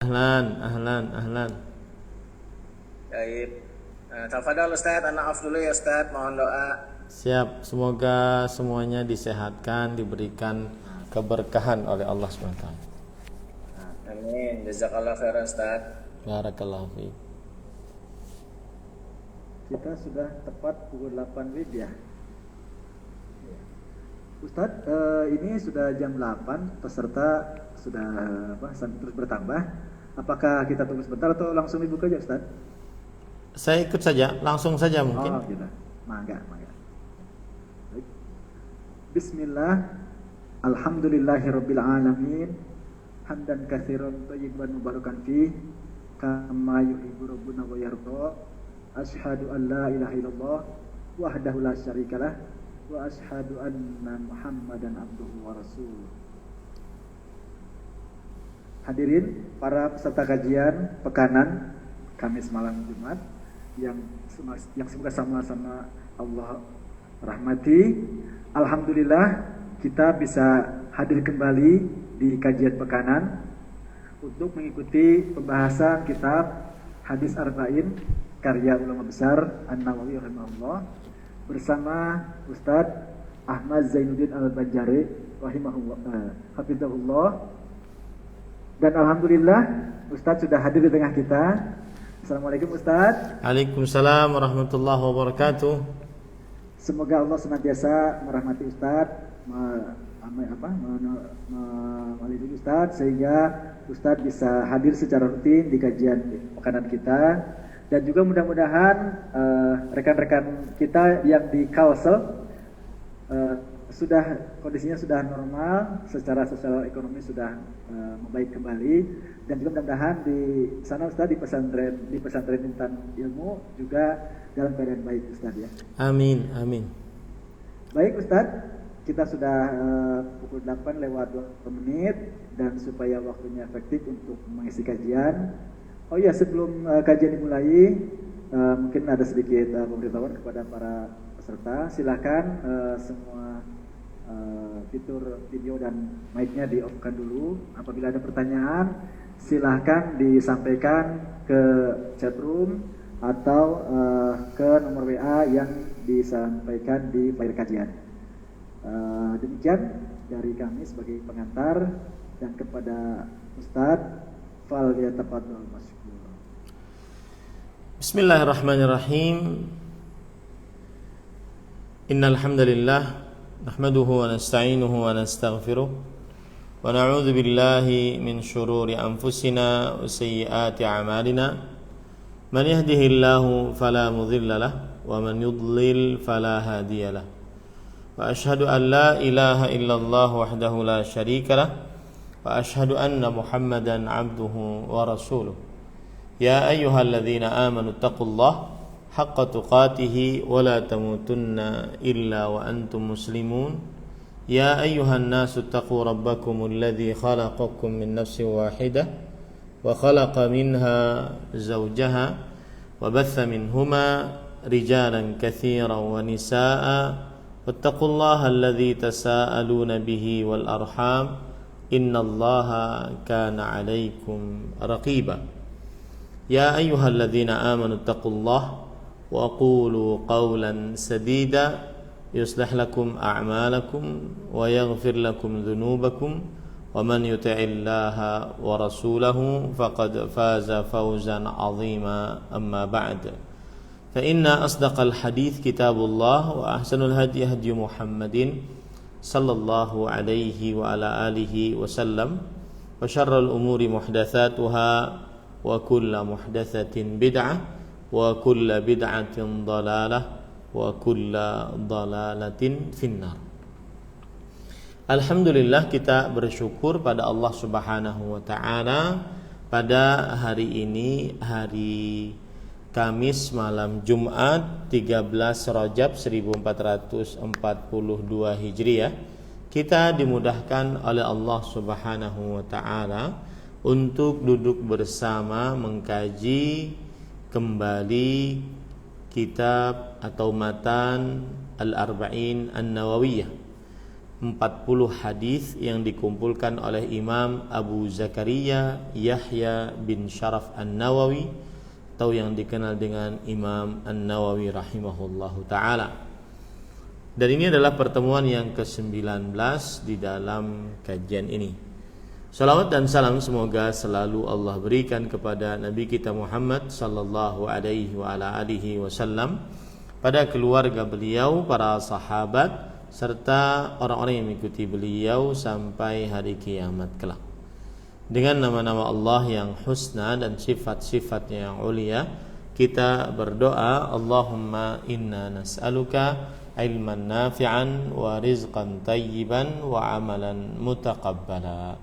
Ahlan, ahlan, ahlan. Baik. Tafadhal Ustaz, ana af dulu ya Ustaz, mohon doa. Siap, semoga semuanya disehatkan, diberikan keberkahan oleh Allah SWT. Amin. Jazakallah khairan Ustaz. Barakallahu fiik. Kita sudah tepat pukul 8 WIB ya. Ustadz, ini sudah jam 8, peserta sudah terus bertambah. Apakah kita tunggu sebentar atau langsung dibuka aja Ustadz? Saya ikut saja, langsung saja mungkin. Oh gitu, mangga. Baik. Bismillah, alhamdulillahirabbil alamin, hamdan katsiran thayyiban mubarakan fih, kama yuhibbu rabbuna wa yarda. Asyhadu an la ilaha illallah wahdahu la syarikalah wa asyhadu anna Muhammadan abduhu wa rasuluh. Hadirin para peserta kajian pekanan Kamis malam Jumat yang semoga sama-sama Allah rahmati. Alhamdulillah kita bisa hadir kembali di kajian pekanan untuk mengikuti pembahasan kitab Hadis Arba'in karya ulama besar An-Nawawi rahimahullah bersama Ustadz Ahmad Zainuddin Al-Banjari rahimahullah, hafizahullah. Dan alhamdulillah Ustadz sudah hadir di tengah kita. Assalamualaikum Ustadz. Waalaikumsalam warahmatullahi wabarakatuh. Semoga Allah senantiasa merahmati Ustadz, melindungi Ustadz sehingga Ustadz bisa hadir secara rutin di kajian pekanan kita. Dan juga mudah-mudahan rekan-rekan kita yang di Kalsel kondisinya sudah normal, secara sosial ekonomi sudah membaik kembali, dan juga mudah-mudahan di sana Ustaz di pesantren Intan Ilmu juga dalam keadaan baik Ustaz ya. Amin, amin. Baik Ustaz, kita sudah pukul 8 lewat 2 menit, dan supaya waktunya efektif untuk mengisi kajian. Oh ya, sebelum kajian dimulai, mungkin ada sedikit pemberitahuan kepada para peserta. Silakan semua fitur video dan mic-nya di-off-kan dulu. Apabila ada pertanyaan, silakan disampaikan ke chat room atau ke nomor WA yang disampaikan di flyer kajian. Demikian dari kami sebagai pengantar, dan kepada Ustadz falyatafaddal masykur. Bismillahirrahmanirrahim. Innal hamdalillah nahmaduhu wa nasta'inuhu wa nastaghfiruh wa na'udzu billahi min shururi anfusina wa sayyiati a'malina. Man yahdihillahu fala mudilla lahu wa man yudlil fala hadiya lahu. Wa ashhadu an la ilaha illallah wahdahu la syarika lahu wa ashhadu anna Muhammadan 'abduhu wa rasuluh. Ya ayyuhalladzina amanu taqullaha haqqa tuqatih wa la tamutunna illa wa antum muslimun. Ya ayyuhan nasu taqu rabbakumul ladzi khalaqakum min nafsin wahidah wa khalaqa minha zawjaha wa batha minhuma rijalan katsiran wa nisaa'a wattaqullaha alladzi tasaaluna bihi wal arham innallaha kana 'alaikum raqiba. Ya ayyuhalladzina amanu taqullaha wa qulu qawlan sadida yuslih lakum a'malakum wa yaghfir lakum dhunubakum wa man yuti'illaha wa rasulahu faqad faza fawzan 'azima. Amma ba'd, fa inna asdaqal hadits kitabullah wa ahsanul hadi hadi Muhammadin sallallahu alaihi wa ala alihi wasallam wa syarrul umuri muhdatsatuha wa kullu muhdatsatin bid'ah wa kullu bid'atin dhalalah wa kullu dhalalatin finnar. Alhamdulillah, kita bersyukur pada Allah Subhanahu wa taala pada hari ini, hari Kamis malam Jumat 13 Rajab 1442 Hijriah, kita dimudahkan oleh Allah Subhanahu wa taala untuk duduk bersama mengkaji kembali kitab atau matan Al-Arba'in An-Nawawiyah, hadis yang dikumpulkan oleh Imam Abu Zakaria Yahya bin Sharaf An-Nawawi atau yang dikenal dengan Imam An-Nawawi rahimahullahu taala. Dan ini adalah pertemuan yang ke-19 di dalam kajian ini. Salawat dan salam semoga selalu Allah berikan kepada Nabi kita Muhammad sallallahu alaihi wa ala alihi wasallam, pada keluarga beliau, para sahabat, serta orang-orang yang mengikuti beliau sampai hari kiamat kelak. Dengan nama-nama Allah yang husna dan sifat-sifatnya yang ulia, kita berdoa, Allahumma inna nas'aluka ilman nafi'an wa rizqan tayyiban wa amalan mutaqabbala.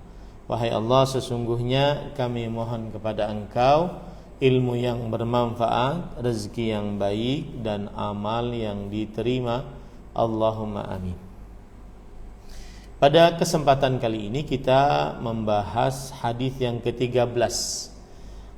Wahai Allah, sesungguhnya kami mohon kepada Engkau ilmu yang bermanfaat, rezeki yang baik, dan amal yang diterima. Allahumma amin. Pada kesempatan kali ini kita membahas hadis yang ke-13.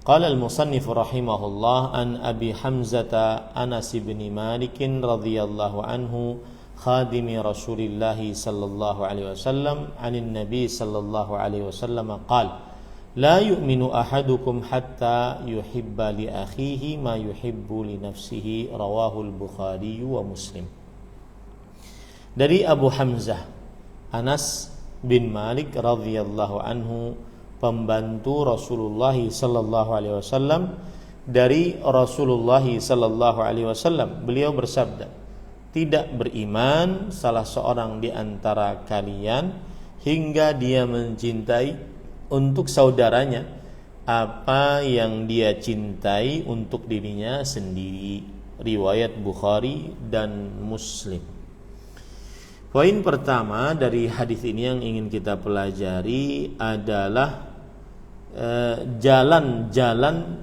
Qala al-musannif rahimahullah an Abi Hamzah Anas bin Malik radhiyallahu anhu khadimi Rasulillah sallallahu alaihi wasallam anin Nabi sallallahu alaihi wasallam qala la yu'minu ahadukum hatta yuhibba li akhihi ma yuhibbu li nafsihi, rawahul Bukhari wa Muslim. Dari Abu Hamzah Anas bin Malik radhiyallahu anhu, pembantu Rasulullah sallallahu alaihi wasallam, dari Rasulullah sallallahu alaihi wasallam, beliau bersabda, tidak beriman salah seorang di antara kalian hingga dia mencintai untuk saudaranya apa yang dia cintai untuk dirinya sendiri. Riwayat Bukhari dan Muslim. Poin pertama dari hadis ini yang ingin kita pelajari adalah jalan-jalan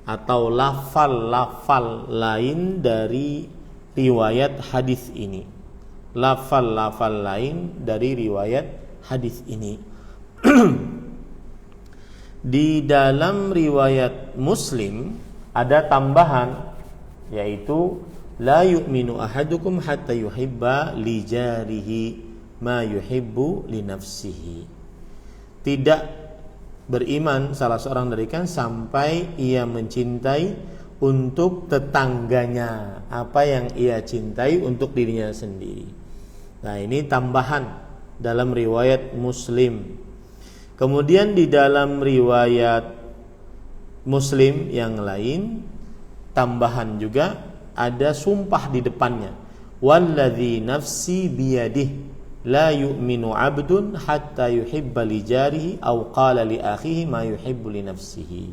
atau lafal-lafal lain dari riwayat hadis ini. Lafal-lafal lain dari riwayat hadis ini. Di dalam riwayat Muslim ada tambahan, yaitu la yu'minu ahadukum hatta yuhibba li jarihi ma yuhibbu li nafsihi. Tidak beriman salah seorang dari kalian sampai ia mencintai untuk tetangganya apa yang ia cintai untuk dirinya sendiri. Nah, ini tambahan dalam riwayat Muslim. Kemudian di dalam riwayat Muslim yang lain, tambahan juga ada sumpah di depannya. Walladzi nafsi biyadihi la yu'minu 'abdun hatta yuhibba li jarihi aw qala li akhihi ma yuhibbu li nafsihi.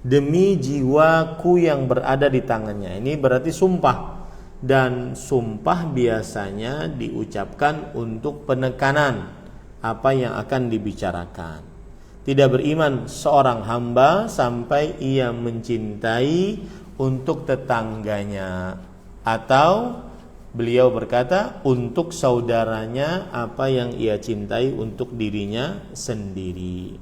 Demi jiwaku yang berada di tangannya. Ini berarti sumpah. Dan sumpah biasanya diucapkan untuk penekanan apa yang akan dibicarakan. Tidak beriman seorang hamba sampai ia mencintai untuk tetangganya, atau beliau berkata untuk saudaranya apa yang ia cintai untuk dirinya sendiri.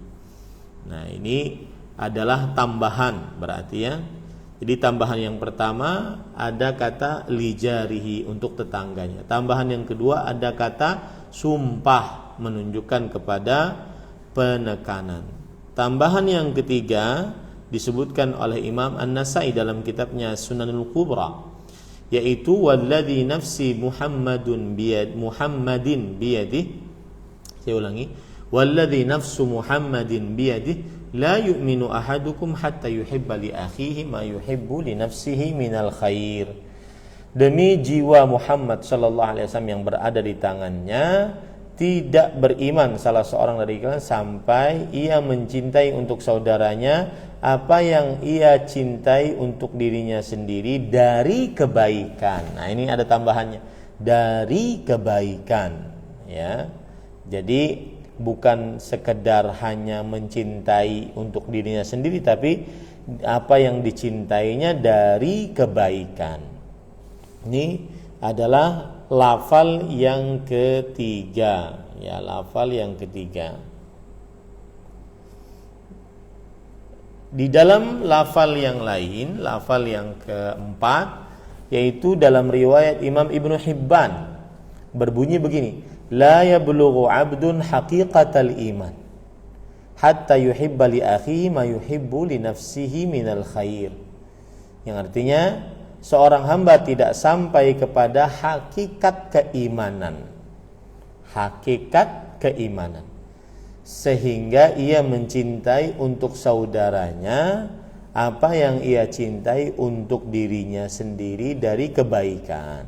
Nah, ini adalah tambahan berarti ya. Jadi tambahan yang pertama ada kata lijarihi untuk tetangganya. Tambahan yang kedua ada kata sumpah menunjukkan kepada penekanan. Tambahan yang ketiga disebutkan oleh Imam An-Nasai dalam kitabnya Sunanul Kubra, yaitu walladzi nafsi Muhammadin biyadihi. Saya ulangi, walladzi nafsu Muhammadin biyadihi la yu'minu ahadukum hatta yuhibba li akhihi ma yuhibbu li nafsihi minal khair. Demi jiwa Muhammad sallallahu alaihi wasallam yang berada di tangannya, tidak beriman salah seorang dari kalian sampai ia mencintai untuk saudaranya apa yang ia cintai untuk dirinya sendiri dari kebaikan. Nah, ini ada tambahannya, dari kebaikan ya. Jadi bukan sekedar hanya mencintai untuk dirinya sendiri, tapi apa yang dicintainya dari kebaikan. Ini adalah lafal yang ketiga, ya, lafal yang ketiga. Di dalam lafal yang lain, lafal yang keempat, yaitu dalam riwayat Imam Ibnu Hibban, berbunyi begini: la yablughu 'abdun haqiqatal iman hatta yuhibba li akhihi ma yuhibbu li nafsihi minal khair. Yang artinya seorang hamba tidak sampai kepada hakikat keimanan. Hakikat keimanan. Sehingga ia mencintai untuk saudaranya apa yang ia cintai untuk dirinya sendiri dari kebaikan.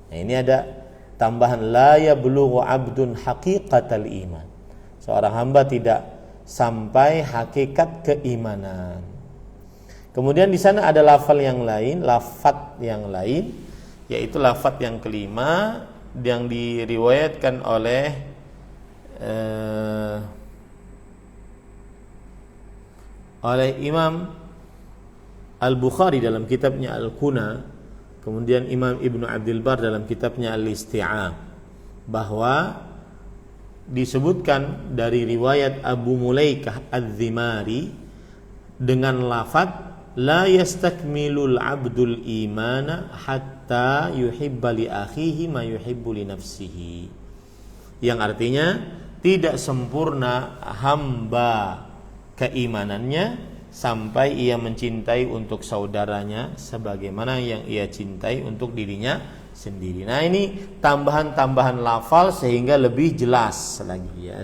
Nah, ini ada tambahan la yablughu 'abdun haqiqatal iman. Seorang hamba tidak sampai hakikat keimanan. Kemudian di sana ada lafaz yang lain, yaitu lafaz yang kelima yang diriwayatkan oleh Imam Al-Bukhari dalam kitabnya Al-Kuna, kemudian Imam Ibnu Abdul Bar dalam kitabnya Al-Isti'ab, bahwa disebutkan dari riwayat Abu Mulaikah Az-Zimari dengan lafaz la yastakmilul abdul imana hatta yuhibba li akhihi ma yuhibbu li nafsihi, yang artinya tidak sempurna hamba keimanannya sampai ia mencintai untuk saudaranya sebagaimana yang ia cintai untuk dirinya sendiri. Nah, ini tambahan-tambahan lafal sehingga lebih jelas lagi ya,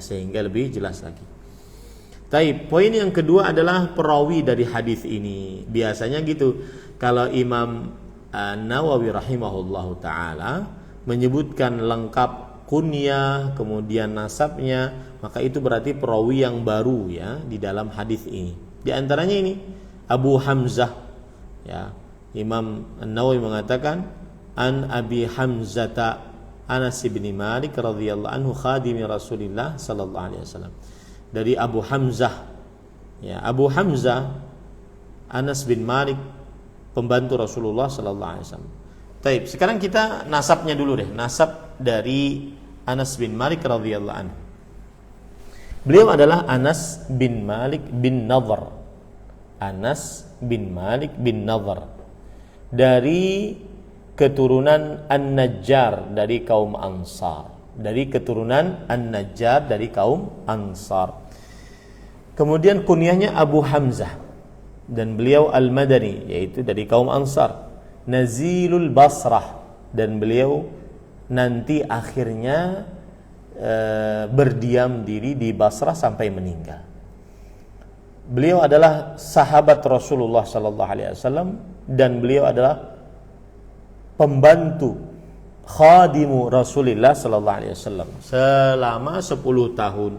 Taib, poin yang kedua adalah perawi dari hadis ini. Biasanya gitu, kalau Imam Nawawi rahimahullahu taala menyebutkan lengkap kunyah kemudian nasabnya, maka itu berarti perawi yang baru ya di dalam hadis ini. Di antaranya ini Abu Hamzah ya. Imam Nawawi mengatakan an Abi Hamzata Anas bin Malik radhiyallahu anhu khadimi Rasulillah sallallahu alaihi wasallam. Dari Abu Hamzah ya, Abu Hamzah Anas bin Malik pembantu Rasulullah sallallahu alaihi wasallam. Taib, sekarang kita nasabnya dulu deh, nasab dari Anas bin Malik radhiyallahu anhu. Beliau adalah Anas bin Malik bin Nadhr. Anas bin Malik bin Nadhr dari keturunan An-Najjar dari kaum Ansar. Dari keturunan An-Najjar dari kaum Ansar. Kemudian kunyahnya Abu Hamzah dan beliau Al-Madani, yaitu dari kaum Ansar. Nazilul Basrah, dan beliau nanti akhirnya berdiam diri di Basrah sampai meninggal. Beliau adalah sahabat Rasulullah sallallahu alaihi wasallam dan beliau adalah pembantu khadimu Rasulullah sallallahu alaihi wasallam selama 10 tahun.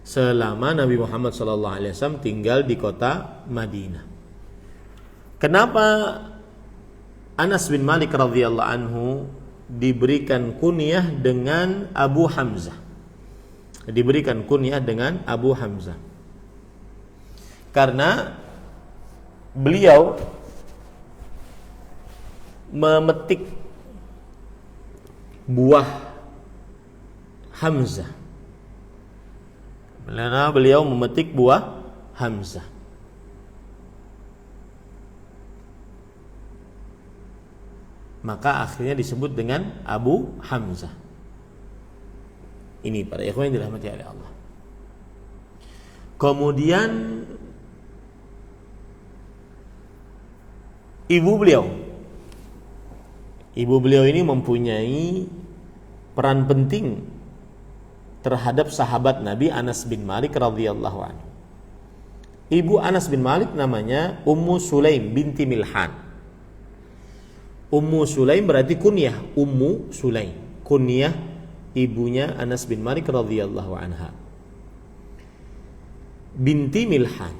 Selama Nabi Muhammad sallallahu alaihi wasallam tinggal di kota Madinah. Kenapa Anas bin Malik radhiyallahu anhu diberikan kunyah dengan Abu Hamzah? Diberikan kunyah dengan Abu Hamzah karena beliau memetik buah Hamzah. Karena beliau memetik buah Hamzah. Maka akhirnya disebut dengan Abu Hamzah. Ini para ikhwan yang dirahmati oleh Allah. Kemudian ibu beliau ini mempunyai peran penting terhadap sahabat Nabi Anas bin Malik radhiyallahu anhu. Ibu Anas bin Malik namanya Ummu Sulaim binti Milhan. Ummu Sulaim berarti kunyah Ummu Sulaim, kunyah ibunya Anas bin Malik radhiyallahu anha. Binti Milhan.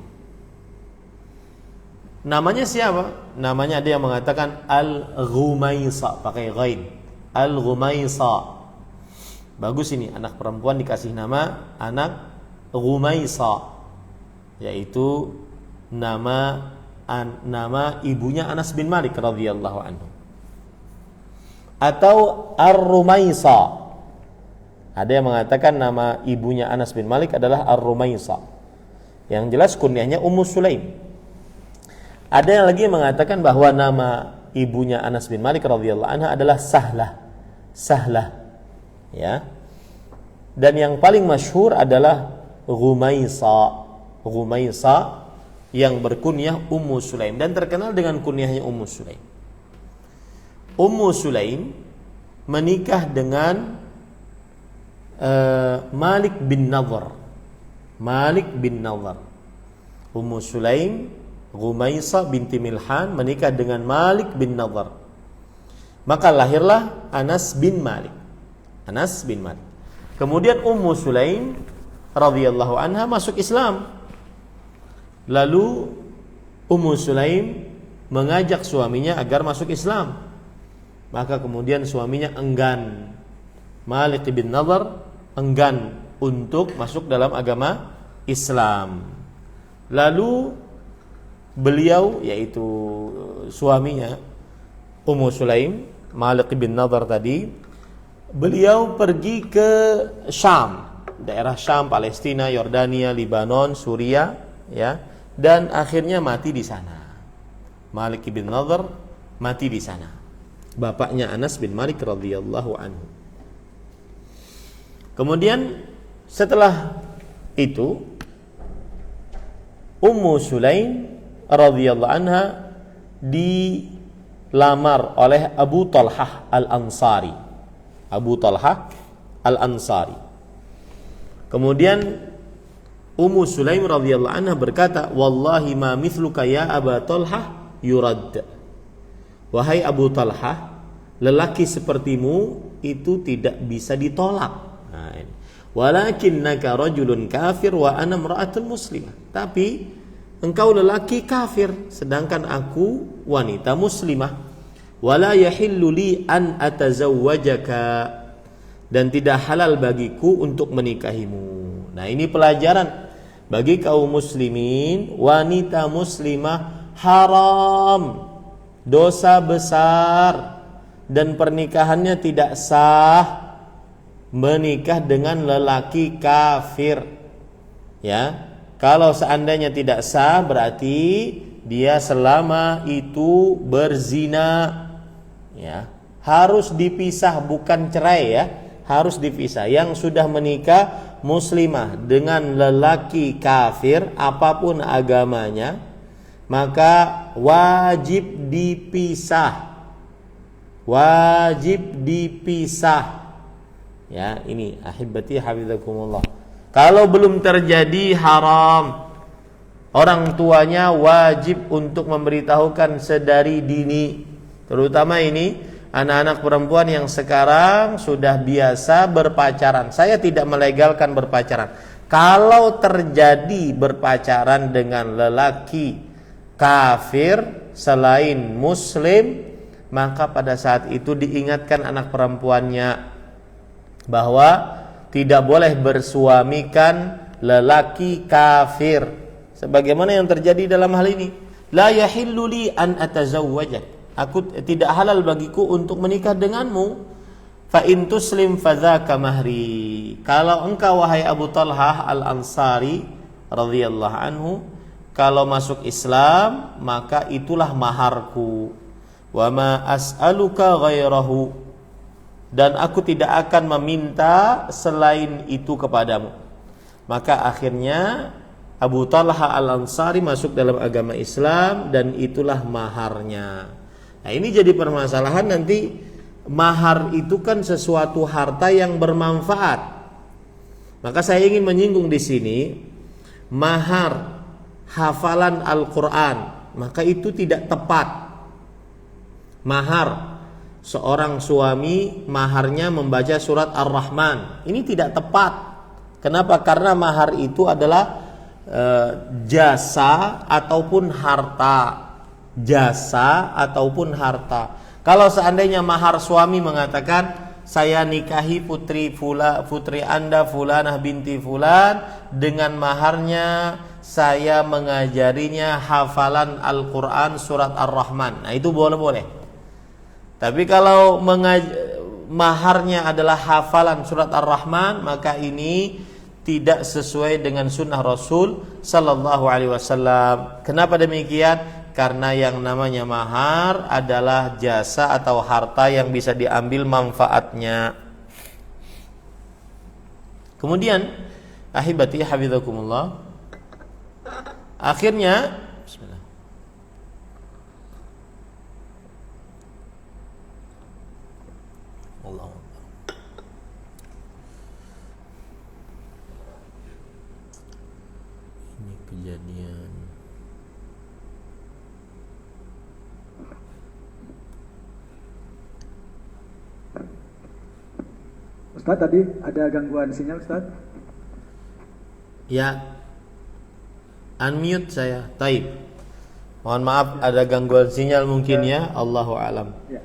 Namanya siapa? Namanya ada yang mengatakan Al-Ghumaisa pakai ghain. Al-Ghumaisa. Bagus ini, anak perempuan dikasih nama anak Ghumaisa, yaitu nama ibunya Anas bin Malik radhiyallahu anhu. Atau Ar-Rumaisa. Ada yang mengatakan nama ibunya Anas bin Malik adalah Ar-Rumaisa. Yang jelas kunyahnya Ummu Sulaim. Ada yang lagi mengatakan bahwa nama ibunya Anas bin Malik radhiyallahu anha adalah Sahlah. Ya. Dan yang paling masyhur adalah Ghumaisa yang berkunyah Ummu Sulaim dan terkenal dengan kunyahnya Ummu Sulaim. Ummu Sulaim menikah dengan Malik bin Nadhr. Ummu Sulaim, Ghumaisa binti Milhan menikah dengan Malik bin Nadhr. Maka lahirlah Anas bin Malik. Kemudian Ummu Sulaim radhiyallahu anha masuk Islam. Lalu Ummu Sulaim mengajak suaminya agar masuk Islam. Maka kemudian suaminya enggan. Malik bin Nadhr enggan untuk masuk dalam agama Islam. Lalu beliau, yaitu suaminya Ummu Sulaim, Malik bin Nadhr tadi, beliau pergi ke Syam, daerah Syam, Palestina, Yordania, Libanon, Suria, ya, dan akhirnya mati di sana. Malik bin Nadhr mati di sana. Bapaknya Anas bin Malik radhiyallahu anhu. Kemudian setelah itu Ummu Sulaim radhiyallahu anha dilamar oleh Abu Talhah Al-Ansari. Kemudian Ummu Sulaim radhiyallahu anha berkata, "Wallahi ma mithluka ya Aba Talhah yurad." Wahai Abu Talhah, lelaki sepertimu itu tidak bisa ditolak. Walakinnaka rajulun kafir wa ana imra'atun muslimah. Tapi engkau lelaki kafir sedangkan aku wanita muslimah. Wala yahillu li an atazawwajaka, dan tidak halal bagiku untuk menikahimu. Nah, ini pelajaran bagi kaum muslimin. Wanita muslimah haram, dosa besar, dan pernikahannya tidak sah menikah dengan lelaki kafir. Ya, kalau seandainya tidak sah berarti dia selama itu berzina. Ya, harus dipisah, bukan cerai ya, harus dipisah. Yang sudah menikah muslimah dengan lelaki kafir apapun agamanya, maka wajib dipisah. Ya, ini ahibati hafizakumullah. Kalau belum terjadi haram, orang tuanya wajib untuk memberitahukan sedari dini. Terutama ini anak-anak perempuan yang sekarang sudah biasa berpacaran. Saya tidak melegalkan berpacaran. Kalau terjadi berpacaran dengan lelaki kafir selain muslim, maka pada saat itu diingatkan anak perempuannya bahwa tidak boleh bersuamikan lelaki kafir, sebagaimana yang terjadi dalam hal ini. La yahillu li an atazawwajak, aku tidak halal bagiku untuk menikah denganmu. Fa in tuslim fadzaka mahri, kalau engkau wahai Abu Talhah Al-Ansari radhiyallahu anhu kalau masuk Islam, maka itulah maharku. Wa ma as'aluka ghairahu, dan aku tidak akan meminta selain itu kepadamu. Maka akhirnya Abu Talha Al-Ansari masuk dalam agama Islam dan itulah maharnya. Nah, ini jadi permasalahan nanti. Mahar itu kan sesuatu harta yang bermanfaat. Maka saya ingin menyinggung di sini mahar hafalan Al-Qur'an, maka itu tidak tepat. Mahar seorang suami maharnya membaca surat Ar-Rahman, ini tidak tepat. Kenapa? Karena mahar itu adalah jasa ataupun harta. Kalau seandainya mahar suami mengatakan saya nikahi putri Anda Fulanah binti Fulan, dengan maharnya saya mengajarinya hafalan Al-Qur'an surat Ar-Rahman. Nah, itu boleh. Tapi kalau maharnya adalah hafalan surat Ar-Rahman, maka ini tidak sesuai dengan sunnah Rasul Sallallahu Alaihi Wasallam. Kenapa demikian? Karena yang namanya mahar adalah jasa atau harta yang bisa diambil manfaatnya. Kemudian ahibati hafizakumullah, akhirnya bismillah. Allahu Akbar. Ini kejadian Ustaz, tadi ada gangguan sinyal Ustaz? Ya, unmute saya. Taib. Mohon maaf ada gangguan sinyal mungkin ya. Allahu alam. Ya.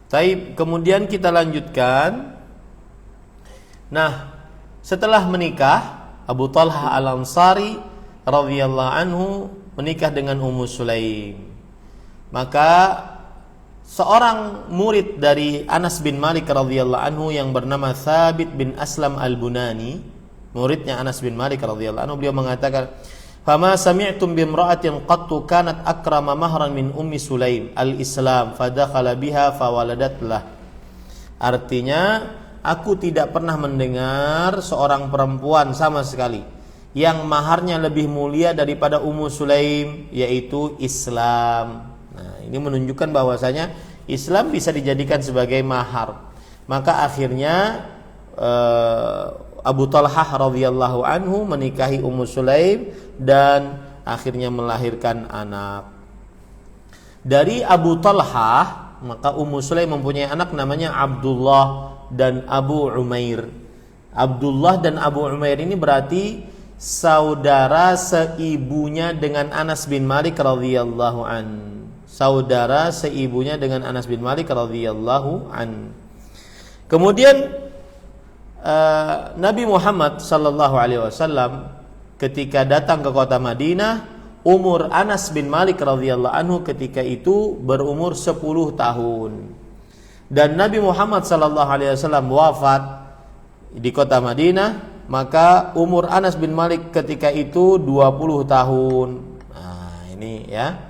Taib. Kemudian kita lanjutkan. Nah, setelah menikah, Abu Talha Al-Ansari radhiyallahu anhu menikah dengan Ummu Sulaim. Maka seorang murid dari Anas bin Malik radhiyallahu anhu yang bernama Thabit bin Aslam Al-Bunani, muridnya Anas bin Malik radhiyallahu anhu, beliau mengatakan, "Fama sami'tum bimra'atin qattu kanat akrama mahran min Ummi Sulaim al-Islam fadakhala biha fawaladat lah." Artinya, aku tidak pernah mendengar seorang perempuan sama sekali yang maharnya lebih mulia daripada Ummu Sulaim, yaitu Islam. Nah, ini menunjukkan bahwasanya Islam bisa dijadikan sebagai mahar. Maka akhirnya Abu Talhah radhiyallahu anhu menikahi Ummu Sulaim dan akhirnya melahirkan anak. Dari Abu Talhah, maka Ummu Sulaim mempunyai anak namanya Abdullah dan Abu Umair. Abdullah dan Abu Umair ini berarti saudara seibunya dengan Anas bin Malik radhiyallahu anhu. Saudara seibunya dengan Anas bin Malik radhiyallahu an. Kemudian Nabi Muhammad sallallahu alaihi wasallam ketika datang ke kota Madinah, umur Anas bin Malik radhiyallahu anhu ketika itu berumur 10 tahun. Dan Nabi Muhammad sallallahu alaihi wasallam wafat di kota Madinah, maka umur Anas bin Malik ketika itu 20 tahun. Nah, ini ya.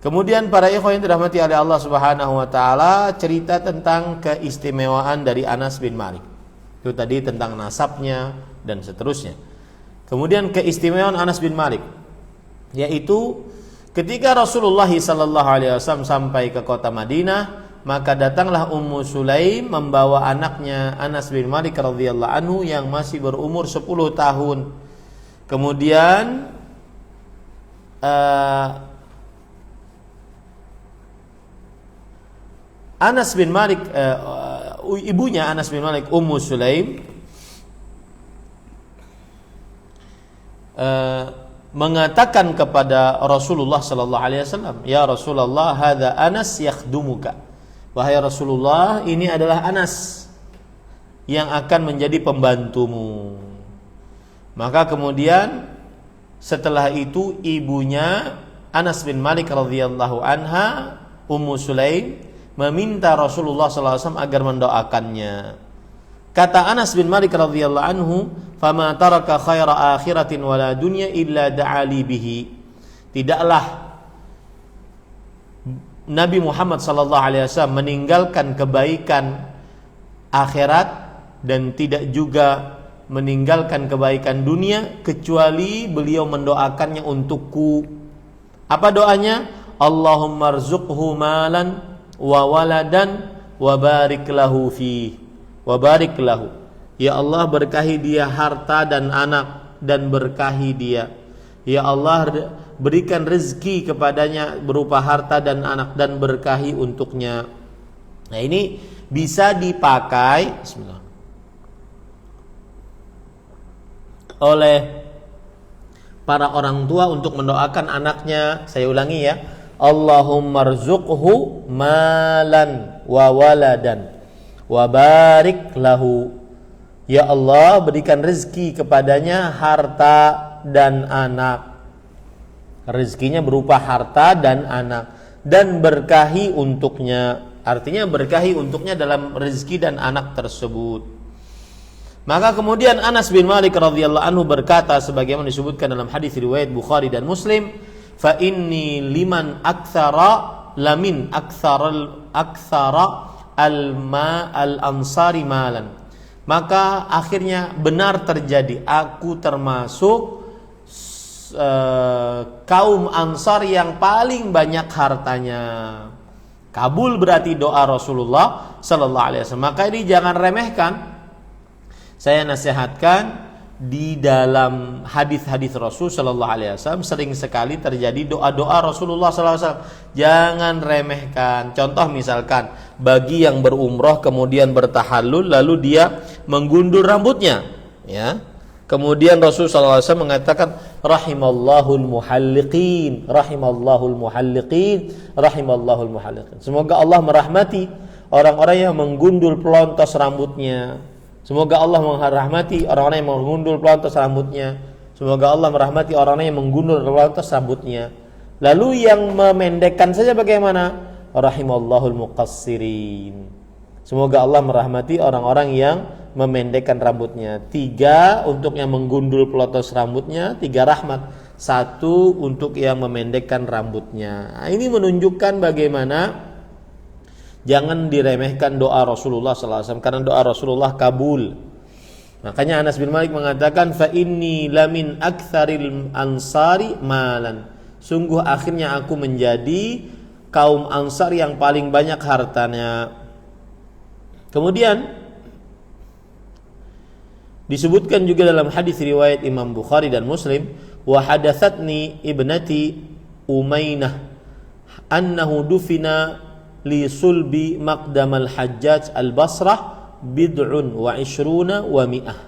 Kemudian para ikhwan yang dirahmati oleh Allah Subhanahu wa taala, cerita tentang keistimewaan dari Anas bin Malik. Itu tadi tentang nasabnya dan seterusnya. Kemudian keistimewaan Anas bin Malik, yaitu ketika Rasulullah sallallahu alaihi wasallam sampai ke kota Madinah, maka datanglah Ummu Sulaim membawa anaknya Anas bin Malik radhiyallahu anhu yang masih berumur 10 tahun. Kemudian Anas bin Malik, ibunya Anas bin Malik, Ummu Sulaim, mengatakan kepada Rasulullah sallallahu alaihi wasallam, "Ya Rasulullah, hadza Anas yakhdumuka." Wahai Rasulullah, ini adalah Anas yang akan menjadi pembantumu. Maka kemudian setelah itu ibunya Anas bin Malik radhiyallahu anha, Ummu Sulaim, meminta Rasulullah SAW agar mendoakannya. Kata Anas bin Malik radhiyallahu anhu, "Fama taraka khaira akhiratin wala dunya illa da'ali bihi." Tidaklah Nabi Muhammad SAW meninggalkan kebaikan akhirat dan tidak juga meninggalkan kebaikan dunia kecuali beliau mendoakannya untukku. Apa doanya? Allahumma rzuqhu malan wa waladan wa barik lahu fi wa barik lahu. Ya Allah, berkahi dia harta dan anak dan berkahi dia. Ya Allah, berikan rezeki kepadanya berupa harta dan anak dan berkahi untuknya. Nah, ini bisa dipakai bismillah oleh para orang tua untuk mendoakan anaknya. Saya ulangi ya. Allahumma rzuqhu malan wa waladan wa barik lahu. Ya Allah, berikan rezeki kepadanya harta dan anak. Rezekinya berupa harta dan anak, dan berkahi untuknya. Artinya berkahi untuknya dalam rezeki dan anak tersebut. Maka kemudian Anas bin Malik radhiyallahu anhu berkata sebagaimana disebutkan dalam hadis riwayat Bukhari dan Muslim, fa inni liman aktsara lamin aktsara al-ansari malan Maka akhirnya benar terjadi, aku termasuk kaum Ansar yang paling banyak hartanya. Kabul berarti doa Rasulullah sallallahu alaihi wasallam. Maka ini jangan remehkan. Saya nasihatkan, di dalam hadis-hadis Rasul sallallahu alaihi wasallam sering sekali terjadi doa-doa Rasulullah sallallahu alaihi wasallam. Jangan remehkan. Contoh misalkan bagi yang berumrah kemudian bertahallul lalu dia menggundul rambutnya, ya. Kemudian Rasul sallallahu alaihi wasallam mengatakan rahimallahul muhalliqin, rahimallahul muhalliqin, rahimallahul muhalliqin. Semoga Allah merahmati orang-orang yang menggundul pelontos rambutnya. Semoga Allah merahmati orang-orang yang menggundul pelontos rambutnya. Semoga Allah merahmati orang-orang yang menggundul pelontos rambutnya. Lalu yang memendekkan saja bagaimana? Rahimallahul muqassirin. Semoga Allah merahmati orang-orang yang memendekkan rambutnya. 3 untuk yang menggundul pelontos rambutnya, 3 rahmat. 1 untuk yang memendekkan rambutnya. Nah, ini menunjukkan bagaimana jangan diremehkan doa Rasulullah SAW, karena doa Rasulullah kabul. Makanya Anas bin Malik mengatakan, fa inni lamin aktsaril ansari malan. Sungguh akhirnya aku menjadi kaum Ansar yang paling banyak hartanya. Kemudian disebutkan juga dalam hadis riwayat Imam Bukhari dan Muslim, wa hadatsatni ibnati Umainah annahu dufina li sulbi maqdamal Hajjaj al-Basrah bid'un wa ishruna wa mi'ah.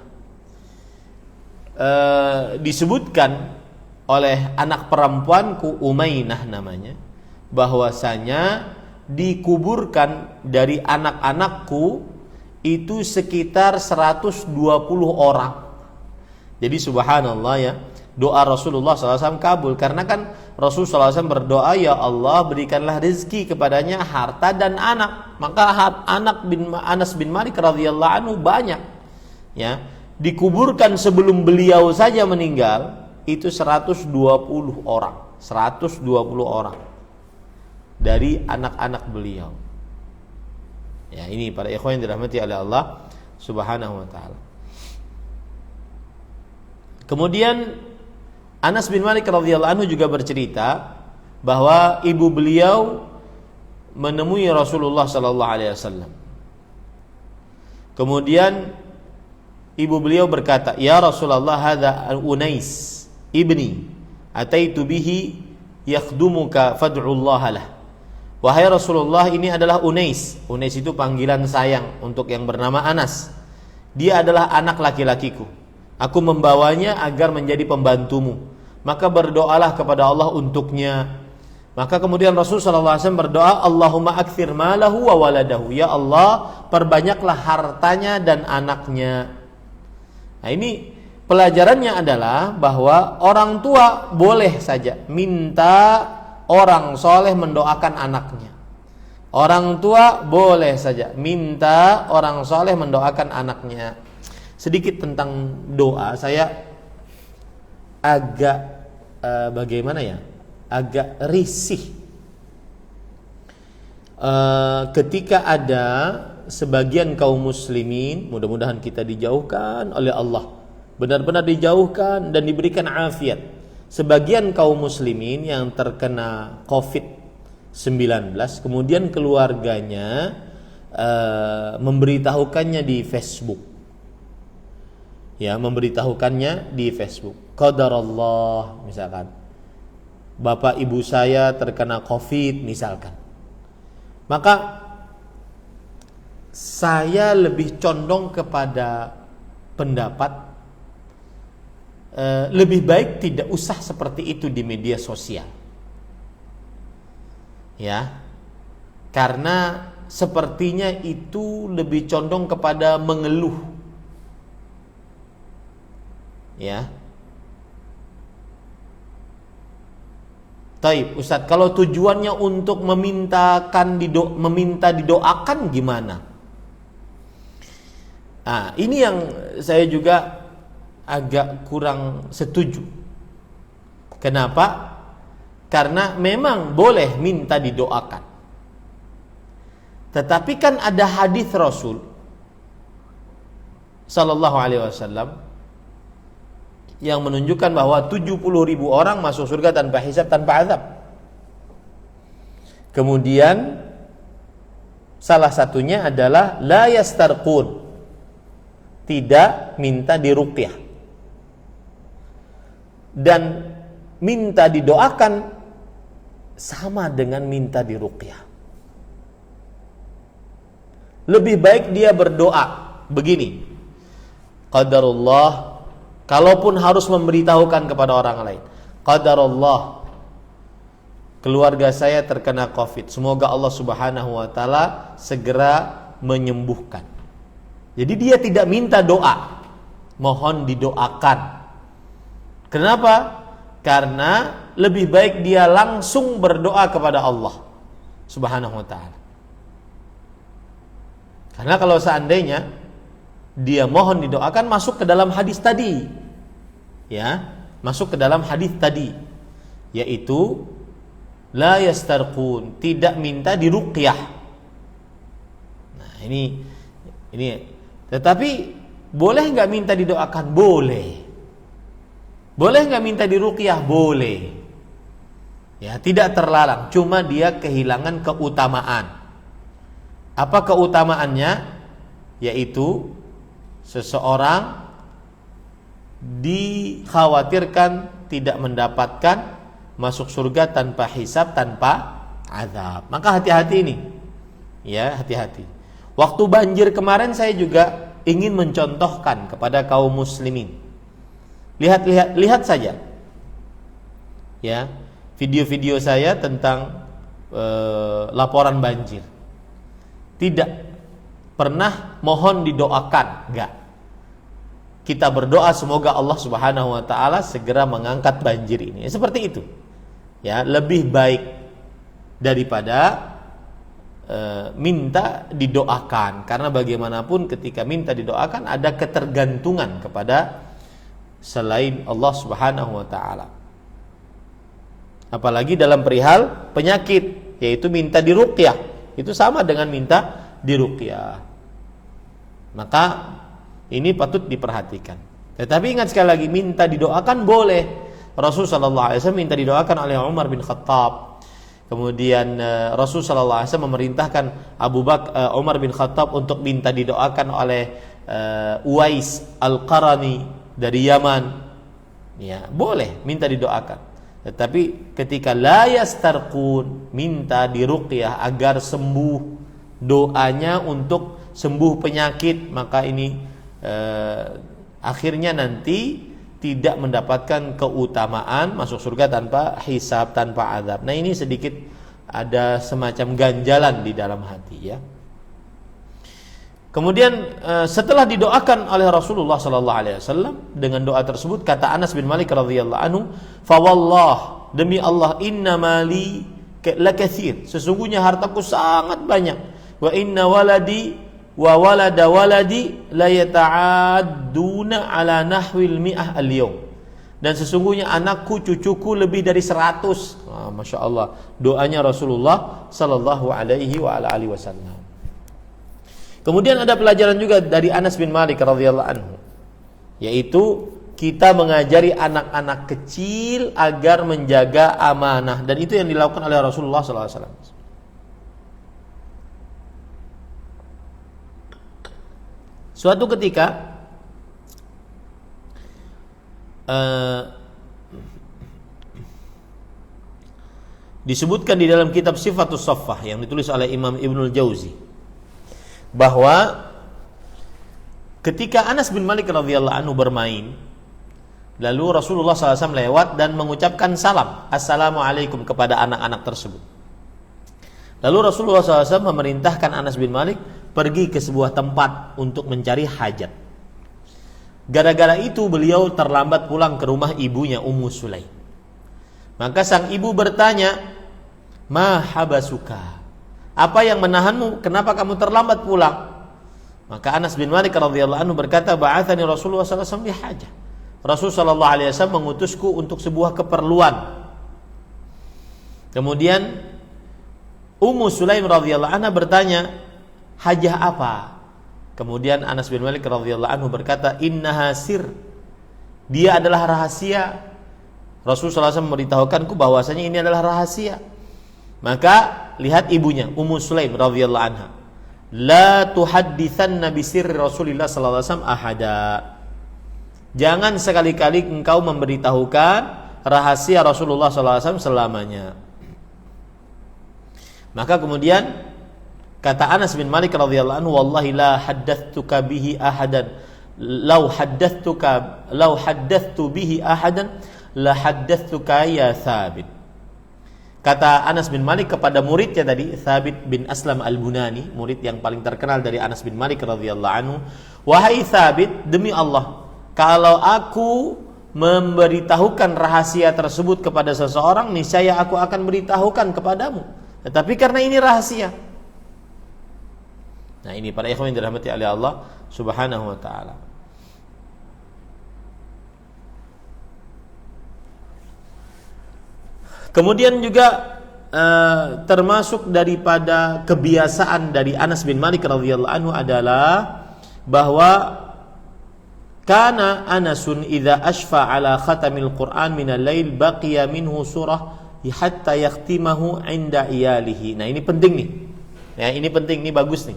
Disebutkan oleh anak perempuanku Umainah namanya, bahwasanya dikuburkan dari anak-anakku itu sekitar 120 orang. Jadi subhanallah ya, doa Rasulullah SAW kabul. Karena kan Rasulullah SAW berdoa, ya Allah berikanlah rezeki kepadanya harta dan anak. Maka Anas bin Malik radhiyallahu anhu banyak, ya, dikuburkan sebelum beliau saja meninggal itu 120 orang. 120 orang dari anak-anak beliau. Ya, ini para ikhwan yang dirahmati oleh Allah Subhanahu wa taala. Kemudian Anas bin Malik radhiyallahu anhu juga bercerita bahwa ibu beliau menemui Rasulullah sallallahu alaihi wasallam. Kemudian ibu beliau berkata, "Ya Rasulullah, hadza Unais ibni, ataitu bihi yakhdumuka fad'ullaha lah." Wahai Rasulullah, ini adalah Unais. Unais itu panggilan sayang untuk yang bernama Anas. Dia adalah anak laki-lakiku. Aku membawanya agar menjadi pembantumu. Maka berdoalah kepada Allah untuknya. Maka kemudian Rasul sallallahu alaihi wasallam berdoa, Allahumma aktsir malahu wa waladahu. Ya Allah, perbanyaklah hartanya dan anaknya. Nah, ini pelajarannya adalah bahwa orang tua boleh saja minta orang soleh mendoakan anaknya. Orang tua boleh saja minta orang soleh mendoakan anaknya. Sedikit tentang doa, saya agak bagaimana ya, agak risih ketika ada sebagian kaum muslimin, mudah-mudahan kita dijauhkan oleh Allah, benar-benar dijauhkan dan diberikan afiat. Sebagian kaum muslimin yang terkena COVID-19, kemudian keluarganya memberitahukannya di Facebook. Ya, memberitahukannya di Facebook. Qadarullah, misalkan, bapak ibu saya terkena COVID misalkan. Maka saya lebih condong kepada pendapat lebih baik tidak usah seperti itu di media sosial, ya, karena sepertinya itu lebih condong kepada mengeluh, ya. Taib, Ustadz, kalau tujuannya untuk meminta didoakan gimana? Nah, ini yang saya juga agak kurang setuju. Kenapa? Karena memang boleh minta didoakan. Tetapi kan ada hadis Rasul sallallahu alaihi wasallam yang menunjukkan bahwa 70.000 orang masuk surga tanpa hisab, tanpa azab. Kemudian salah satunya adalah la yastarqun, tidak minta diruqyah. Dan minta didoakan sama dengan minta diruqyah. Lebih baik dia berdoa begini, qadarullah, kalaupun harus memberitahukan kepada orang lain, qadarullah, keluarga saya terkena COVID, semoga Allah Subhanahu wa taala segera menyembuhkan. Jadi dia tidak minta doa, mohon didoakan. Kenapa? Karena lebih baik dia langsung berdoa kepada Allah Subhanahu wa taala. Karena kalau seandainya dia mohon didoakan, masuk ke dalam hadis tadi, ya, masuk ke dalam hadis tadi, yaitu la yastarqun, tidak minta diruqyah. Nah, ini. Tetapi boleh nggak minta didoakan? Boleh. Boleh nggak minta diruqyah? Boleh. Ya, tidak terlarang. Cuma dia kehilangan keutamaan. Apa keutamaannya? Yaitu seseorang dikhawatirkan tidak mendapatkan masuk surga tanpa hisab, tanpa azab. Maka hati-hati ini. Ya, hati-hati. Waktu banjir kemarin saya juga ingin mencontohkan kepada kaum muslimin. Lihat saja. Ya, video-video saya tentang laporan banjir. Tidak pernah mohon didoakan, enggak. Kita berdoa semoga Allah Subhanahu wa taala segera mengangkat banjir ini. Seperti itu. Ya, lebih baik daripada minta didoakan, karena bagaimanapun ketika minta didoakan ada ketergantungan kepada selain Allah Subhanahu wa taala. Apalagi dalam perihal penyakit, yaitu minta diruqyah. Itu sama dengan minta diruqyah. Maka ini patut diperhatikan. Tetapi ingat sekali lagi, minta didoakan boleh. Rasulullah sallallahu alaihi wasallam minta didoakan oleh Umar bin Khattab. Kemudian Rasulullah sallallahu alaihi wasallam memerintahkan Umar bin Khattab untuk minta didoakan oleh Uwais Al-Qarani dari Yaman. Ya, boleh minta didoakan. Tetapi ketika la yastarqun, minta diruqyah agar sembuh, doanya untuk sembuh penyakit, maka ini akhirnya nanti tidak mendapatkan keutamaan masuk surga tanpa hisab, tanpa azab. Nah, ini sedikit ada semacam ganjalan di dalam hati, ya. Kemudian setelah didoakan oleh Rasulullah sallallahu alaihi wasallam dengan doa tersebut, kata Anas bin Malik radhiyallahu anhu, "Fa wallah, demi Allah, inna mali lakatsir, sesungguhnya hartaku sangat banyak, wa inna waladi wa walada waladi la yata'adduna ala nahwil mi'ah al-yawm." Dan sesungguhnya anakku, cucuku lebih dari 100. Masya Allah, doanya Rasulullah sallallahu alaihi wa ala alihi wasallam. Kemudian ada pelajaran juga dari Anas bin Malik radhiyallahu anhu, yaitu kita mengajari anak-anak kecil agar menjaga amanah, dan itu yang dilakukan oleh Rasulullah sallallahu alaihi wasallam. Suatu ketika disebutkan di dalam kitab Sifatus Shaffah yang ditulis oleh Imam Ibnul Jauzi, bahwa ketika Anas bin Malik radhiyallahu anhu bermain, lalu Rasulullah SAW lewat dan mengucapkan salam, assalamualaikum, kepada anak-anak tersebut. Lalu Rasulullah SAW memerintahkan Anas bin Malik pergi ke sebuah tempat untuk mencari hajat. Gara-gara itu beliau terlambat pulang ke rumah ibunya Ummu Sulaim. Maka sang ibu bertanya, "Ma habasuka?" Apa yang menahanmu? Kenapa kamu terlambat pulang? Maka Anas bin Malik radhiyallahu anhu berkata, "Ba'athani Rasulullah sallallahu alaihi wasallam li hajah." Rasul sallallahu alaihi wasallam mengutusku untuk sebuah keperluan. Kemudian Ummu Sulaim radhiyallahu anha bertanya, "Hajah apa?" Kemudian Anas bin Malik radhiyallahu anhu berkata, "Innaha sir." Dia adalah rahasia. Rasulullah SAW memberitahukanku bahwasanya ini adalah rahasia. Maka lihat ibunya Ummu Sulaim radhiyallahu anha, "La tuhadditsanna bi sirri Rasulillah sallallahu alaihi wasallam ahada." Jangan sekali-kali engkau memberitahukan rahasia Rasulullah sallallahu alaihi wasallam selamanya. Maka kemudian kata Anas bin Malik radhiyallahu anhu, "Wallahi la haddathtuka bihi ahadan. Law haddathtu bihi ahadan la haddathtuka ya Thabit." Kata Anas bin Malik kepada muridnya tadi, Thabit bin Aslam al-Bunani, murid yang paling terkenal dari Anas bin Malik radhiyallahu anhu, "Wahai Thabit, demi Allah, kalau aku memberitahukan rahasia tersebut kepada seseorang, niscaya aku akan beritahukan kepadamu. Tetapi karena ini rahasia." Nah, ini para ikhwan yang dirahmati oleh Allah Subhanahu wa taala. Kemudian juga termasuk daripada kebiasaan dari Anas bin Malik radhiyallahu anhu adalah bahwa kana Anasun idza ashfa ala khatamil Quran min al-lail baqiya minhu surah hatta yakhtimahu 'inda iyalihi. Nah, ini penting nih. Ya, ini penting, ini bagus nih.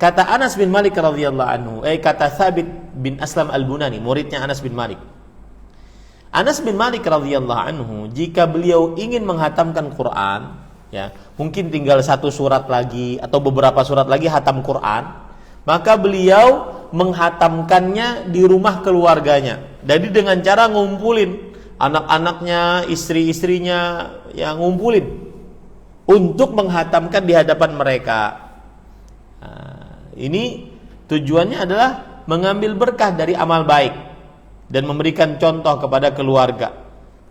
Kata Anas bin Malik radhiyallahu anhu, kata Thabit bin Aslam al-Bunani, muridnya Anas bin Malik. Anas bin Malik radhiyallahu anhu, jika beliau ingin menghatamkan Quran, ya, mungkin tinggal satu surat lagi atau beberapa surat lagi hatam Quran, maka beliau menghatamkannya di rumah keluarganya. Jadi dengan cara ngumpulin anak-anaknya, istri-istrinya, yang ngumpulin untuk menghatamkan di hadapan mereka. Nah, ini tujuannya adalah mengambil berkah dari amal baik dan memberikan contoh kepada keluarga.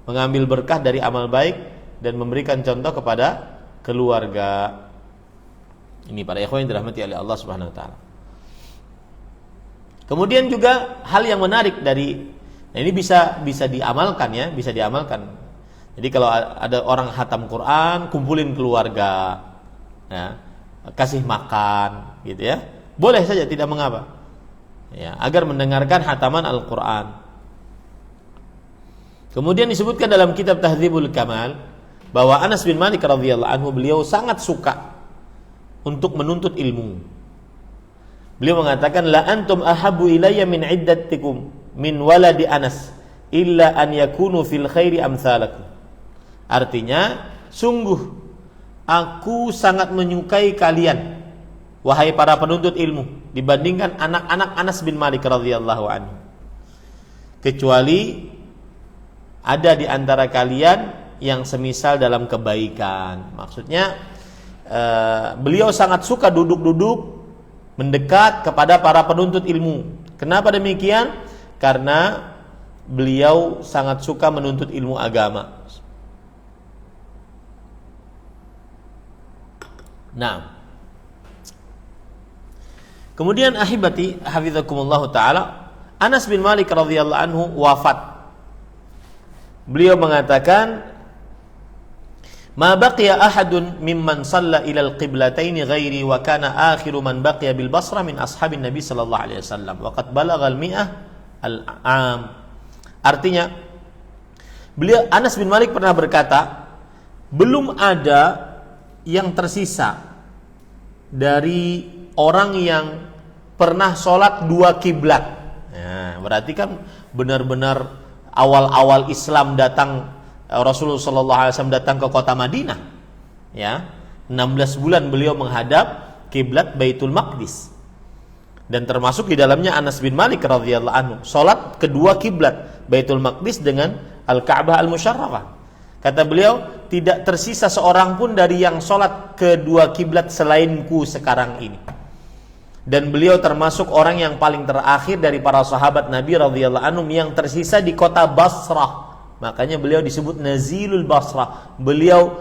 Mengambil berkah dari amal baik dan memberikan contoh kepada keluarga. Ini para ikhwan yang dirahmati oleh Allah Subhanahu wa taala. Kemudian juga hal yang menarik dari, nah ini bisa diamalkan ya, bisa diamalkan. Jadi kalau ada orang hatam Quran, kumpulin keluarga, ya, kasih makan, gitu ya, boleh saja, tidak mengapa, ya, agar mendengarkan hataman Al-Quran. Kemudian disebutkan dalam kitab Tahdzibul Kamal bahwa Anas bin Malik radhiyallahu anhu, beliau sangat suka untuk menuntut ilmu. Beliau mengatakan, "La antum ahabbu ilayya min iddatikum min waladi Anas illa an yakunu fil khairi amsalakum." Artinya, sungguh aku sangat menyukai kalian, wahai para penuntut ilmu, dibandingkan anak-anak Anas bin Malik radhiyallahu anhu, kecuali ada di antara kalian yang semisal dalam kebaikan. Maksudnya beliau sangat suka duduk-duduk mendekat kepada para penuntut ilmu. Kenapa demikian? Karena beliau sangat suka menuntut ilmu agama. Nah, kemudian ahibati hafizakumullah taala, Anas bin Malik radhiyallahu anhu wafat. Beliau mengatakan, "Ma baqiya ahadun mimman shalla ila al-qiblataini ghairi wa kana akhiru man baqiya bil Basrah min ashabin Nabi sallallahu alaihi wasallam wa qad balagha al-mi'ah al-'am." Artinya, beliau Anas bin Malik pernah berkata, belum ada yang tersisa dari orang yang pernah sholat dua kiblat. Nah, berarti kan benar-benar awal-awal Islam datang, Rasulullah SAW datang ke kota Madinah, ya, 16 bulan beliau menghadap kiblat Baitul Maqdis, dan termasuk di dalamnya Anas bin Malik radhiyallahu anhu sholat kedua kiblat Baitul Maqdis dengan Al-Ka'bah Al-Musyarrafah. Kata beliau, tidak tersisa seorang pun dari yang sholat kedua kiblat selainku sekarang ini. Dan beliau termasuk orang yang paling terakhir dari para sahabat Nabi radhiyallahu anhum yang tersisa di kota Basrah. Makanya beliau disebut Nazilul Basrah. Beliau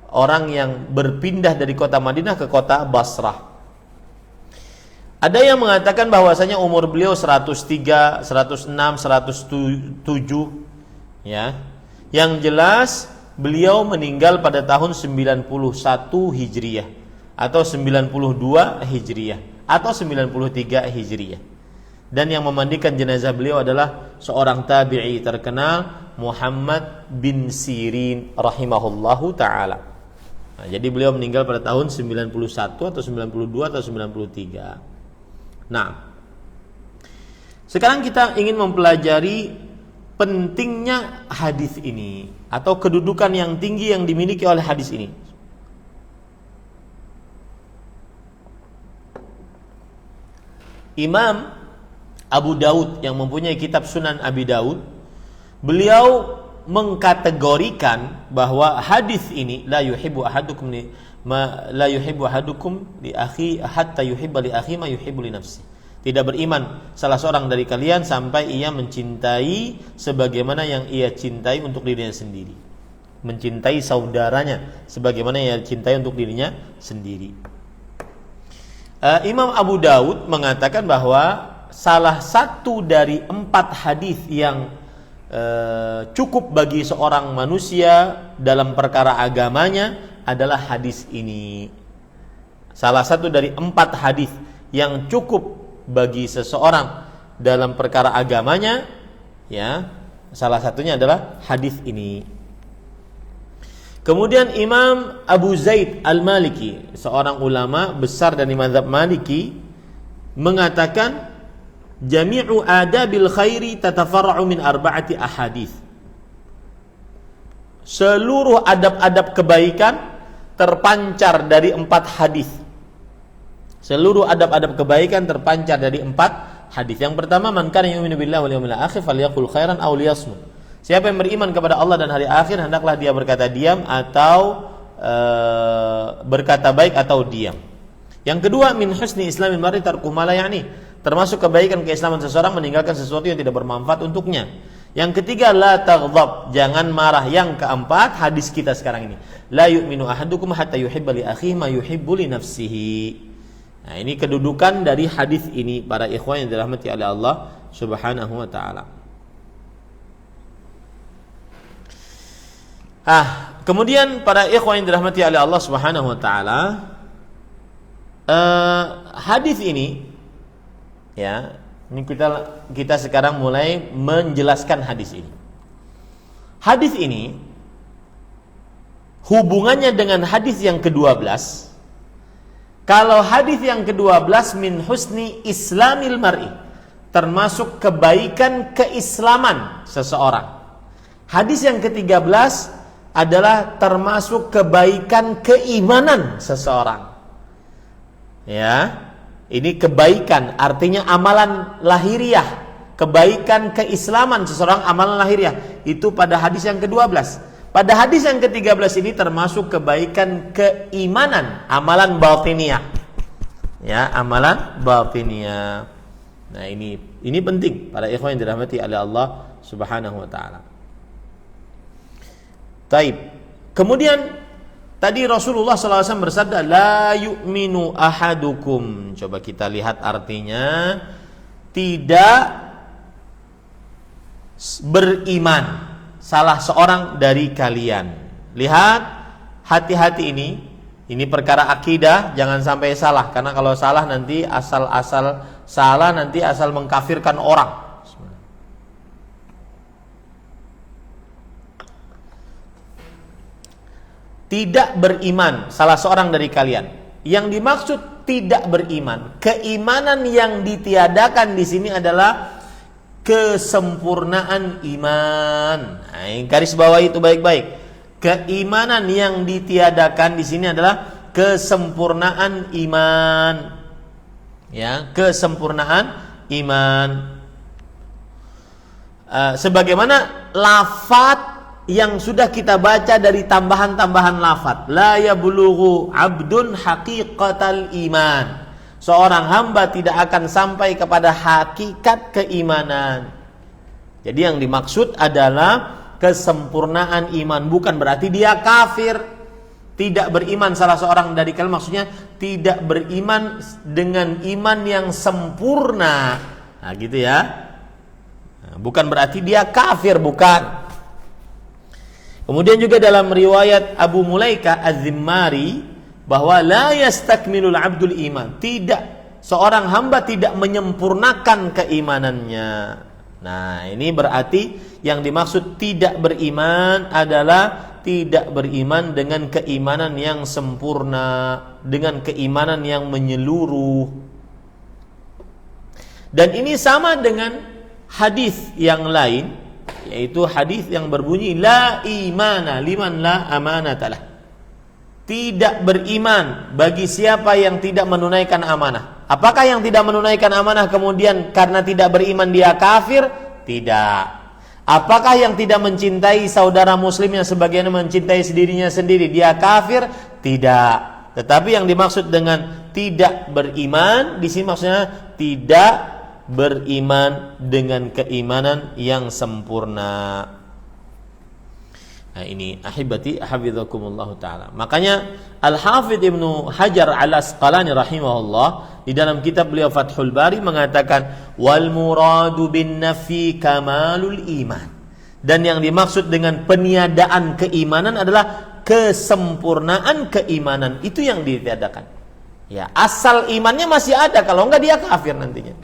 orang yang berpindah dari kota Madinah ke kota Basrah. Ada yang mengatakan bahwasanya umur beliau 103, 106, 107, ya. Yang jelas beliau meninggal pada tahun 91 Hijriah. atau 92 Hijriyah atau 93 Hijriyah. Dan yang memandikan jenazah beliau adalah seorang tabi'i terkenal, Muhammad bin Sirin rahimahullahu ta'ala. Nah, jadi beliau meninggal pada tahun 91 atau 92 atau 93. Nah, sekarang kita ingin mempelajari pentingnya hadis ini atau kedudukan yang tinggi yang dimiliki oleh hadis ini. Imam Abu Daud yang mempunyai kitab Sunan Abi Daud, beliau mengkategorikan bahwa hadis ini la yuhibbu ahadukum li akhi hatta yuhibba li akhi ma yuhibbu li nafsi. Tidak beriman salah seorang dari kalian sampai ia mencintai sebagaimana yang ia cintai untuk dirinya sendiri. Mencintai saudaranya sebagaimana yang ia cintai untuk dirinya sendiri. Imam Abu Daud mengatakan bahwa salah satu dari 4 hadis yang cukup bagi seorang manusia dalam perkara agamanya adalah hadis ini. Salah satu dari 4 hadis yang cukup bagi seseorang dalam perkara agamanya, ya, salah satunya adalah hadis ini. Kemudian Imam Abu Zaid Al-Maliki, seorang ulama besar dari mazhab Maliki, mengatakan jami'u adabil khairi tatafarra'u min arba'ati ahadits. Seluruh adab-adab kebaikan terpancar dari 4 hadis. Seluruh adab-adab kebaikan terpancar dari 4 hadis. Yang pertama, man kana yu'minu billahi wal yawmil akhir falyaqul khairan aw liyasmut. Siapa yang beriman kepada Allah dan hari akhir, hendaklah dia berkata diam atau berkata baik atau diam. Yang kedua, min husni islamil mar'i tarkuhu ma la ya'ni. Termasuk kebaikan keislaman seseorang meninggalkan sesuatu yang tidak bermanfaat untuknya. Yang ketiga, la taghdab, jangan marah. Yang keempat, hadis kita sekarang ini, la yu'minu ahadukum hatta yuhibba li akhihi ma yuhibbu li nafsihi. Nah, ini kedudukan dari hadis ini para ikhwan yang dirahmati oleh Allah Subhanahu wa taala. Kemudian para ikhwan yang dirahmati oleh Allah Subhanahu wa taala, hadis ini, ya, ini kita sekarang mulai menjelaskan hadis ini. Hadis ini hubungannya dengan hadis yang ke-12. Kalau hadis yang ke-12 min husni islamil mar'i, termasuk kebaikan keislaman seseorang. Hadis yang ke-13 adalah termasuk kebaikan keimanan seseorang. Ya, ini kebaikan artinya amalan lahiriah, kebaikan keislaman seseorang, amalan lahiriah. Itu pada hadis yang ke-12. Pada hadis yang ke-13 ini termasuk kebaikan keimanan, amalan batiniah. Ya, amalan batiniah. Nah, ini penting para ikhwan yang dirahmati oleh Allah Subhanahu wa taala. Taib. Kemudian tadi Rasulullah SAW bersabda, la yu'minu ahadukum. Coba kita lihat artinya, tidak beriman salah seorang dari kalian. Lihat, hati-hati ini perkara akidah, jangan sampai salah. Karena kalau salah nanti asal mengkafirkan orang. Tidak beriman salah seorang dari kalian. Yang dimaksud tidak beriman, keimanan yang ditiadakan di sini adalah kesempurnaan iman. Nah, garis bawah itu baik-baik. Keimanan yang ditiadakan di sini adalah kesempurnaan iman. Ya, kesempurnaan iman. Sebagaimana lafaz yang sudah kita baca dari tambahan-tambahan lafaz, la yablughu 'abdun haqiqatal iman. Seorang hamba tidak akan sampai kepada hakikat keimanan. Jadi yang dimaksud adalah kesempurnaan iman, bukan berarti dia kafir. Tidak beriman salah seorang dari kalian, maksudnya tidak beriman dengan iman yang sempurna. Nah, gitu ya. Bukan berarti dia kafir, bukan. Kemudian juga dalam riwayat Abu Mulaika Az-Zimmari bahwa la yastakmilul abdul iman, tidak, seorang hamba tidak menyempurnakan keimanannya. Nah, ini berarti yang dimaksud tidak beriman adalah tidak beriman dengan keimanan yang sempurna, dengan keimanan yang menyeluruh. Dan ini sama dengan hadis yang lain, yaitu hadis yang berbunyi la imana liman la amanatalah. Tidak beriman bagi siapa yang tidak menunaikan amanah. Apakah yang tidak menunaikan amanah kemudian karena tidak beriman dia kafir? Tidak. Apakah yang tidak mencintai saudara muslimnya sebagaimana mencintai dirinya sendiri dia kafir? Tidak. Tetapi yang dimaksud dengan tidak beriman di sini maksudnya tidak beriman dengan keimanan yang sempurna. Nah, ini ahibati hafizakumullah taala. Makanya Al-Hafidz Ibnu Hajar Al-Asqalani rahimahullah di dalam kitab beliau Fathul Bari mengatakan wal muradu bin nafi kamalul iman. Dan yang dimaksud dengan peniadaan keimanan adalah kesempurnaan keimanan. Itu yang ditiadakan. Ya, asal imannya masih ada, kalau enggak dia kafir nantinya.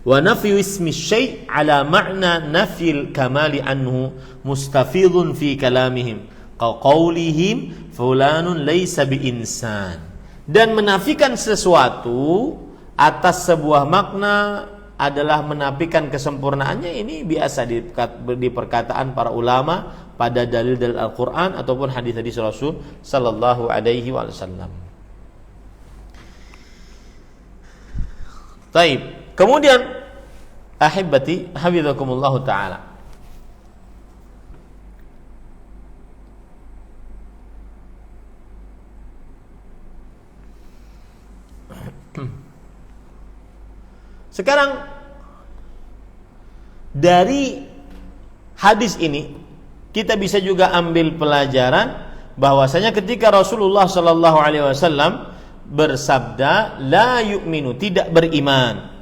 Wa nafyu ismi syai' ala ma'na nafyil kamali anhu mustafidun fi kalamihim qawlihim fulanun laysa bi insan. Dan menafikan sesuatu atas sebuah makna adalah menafikan kesempurnaannya. Ini biasa di perkataan para ulama pada dalil-dalil Al-Qur'an ataupun hadis-hadis Rasul sallallahu alaihi wasallam. Baik. Kemudian ahibati hafizakumullah taala. Sekarang dari hadis ini kita bisa juga ambil pelajaran bahwasanya ketika Rasulullah sallallahu alaihi wasallam bersabda la yu'minu, tidak beriman.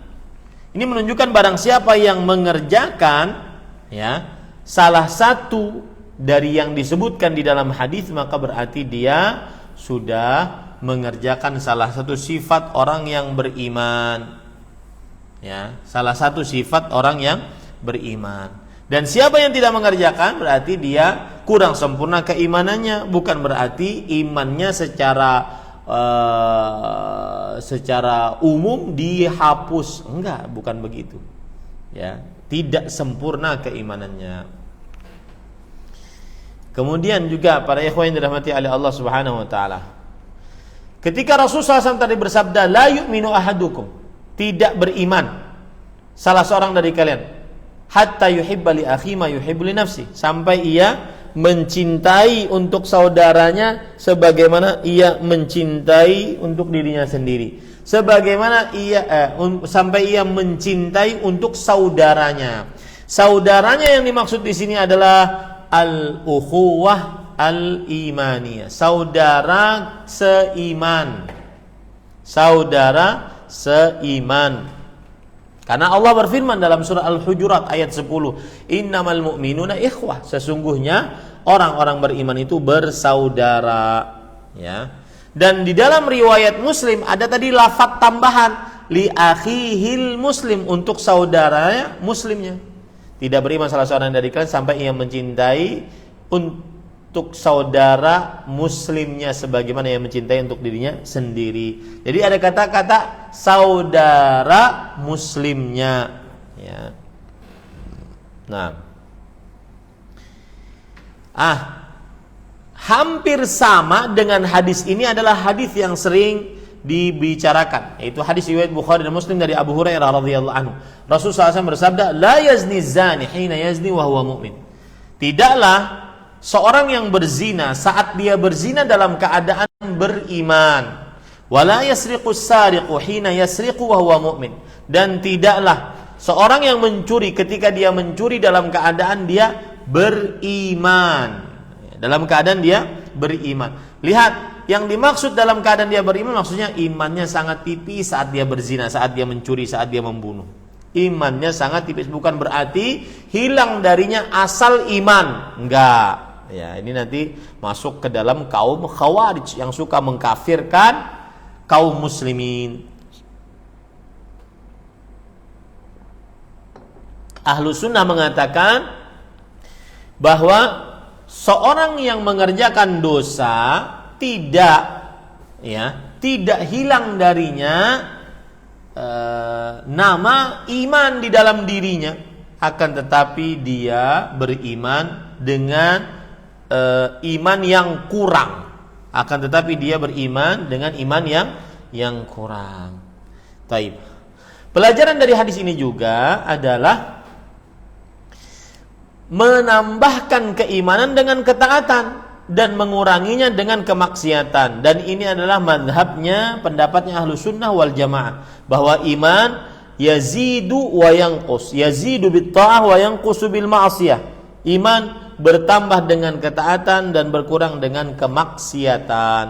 Ini menunjukkan barang siapa yang mengerjakan ya salah satu dari yang disebutkan di dalam hadis, maka berarti dia sudah mengerjakan salah satu sifat orang yang beriman. Ya, salah satu sifat orang yang beriman. Dan siapa yang tidak mengerjakan berarti dia kurang sempurna keimanannya, bukan berarti imannya secara umum dihapus, enggak, bukan begitu. Ya, tidak sempurna keimanannya. Kemudian juga para ikhwan yang dirahmati oleh Allah Subhanahu wa taala. Ketika Rasulullah SAW tadi bersabda la yu'minu ahadukum, tidak beriman salah seorang dari kalian hatta yuhibba li akhi ma yuhibbu li nafsi, sampai ia mencintai untuk saudaranya sebagaimana ia mencintai untuk dirinya sendiri. Sebagaimana sampai ia mencintai untuk saudaranya. Saudaranya yang dimaksud di sini adalah al-ukhuwah al-imaniyah, saudara seiman. Saudara seiman. Karena Allah berfirman dalam surah Al-Hujurat ayat 10, innamal mu'minuna ikhwah, sesungguhnya orang-orang beriman itu bersaudara, ya. Dan di dalam riwayat Muslim ada tadi lafaz tambahan li akhihil muslim, untuk saudaranya muslimnya. Tidak beriman salah seorang dari kalian sampai ia mencintai untuk saudara muslimnya sebagaimana ia mencintai untuk dirinya sendiri. Jadi ada kata-kata saudara muslimnya, ya. Nah, hampir sama dengan hadis ini adalah hadis yang sering dibicarakan, yaitu hadis riwayat Bukhari dan Muslim dari Abu Hurairah radhiyallahu anhu. Rasulullah SAW bersabda, la yazni zani hina yazni wa huwa mu'min. Tidaklah seorang yang berzina saat dia berzina dalam keadaan beriman. Wala yasriqus sariqu hina yasriqu wa huwa mu'min. Dan tidaklah seorang yang mencuri ketika dia mencuri dalam keadaan dia beriman. Dalam keadaan dia beriman. Lihat, yang dimaksud dalam keadaan dia beriman maksudnya imannya sangat tipis saat dia berzina, saat dia mencuri, saat dia membunuh. Imannya sangat tipis, bukan berarti hilang darinya asal iman. Enggak. Ya, ini nanti masuk ke dalam kaum Khawarij yang suka mengkafirkan kaum muslimin. Ahlus sunnah mengatakan bahwa seorang yang mengerjakan dosa tidak hilang darinya nama iman di dalam dirinya, akan tetapi dia beriman dengan iman yang kurang. Akan tetapi dia beriman dengan iman yang kurang. Taib. Pelajaran dari hadis ini juga adalah menambahkan keimanan dengan ketaatan dan menguranginya dengan kemaksiatan. Dan ini adalah madhabnya, pendapatnya Ahlus Sunnah wal Jamaah, bahwa iman yazidu wa yanqus, yazidu bit ta'ah wa yanqusu bil ma'siyah. Iman bertambah dengan ketaatan dan berkurang dengan kemaksiatan.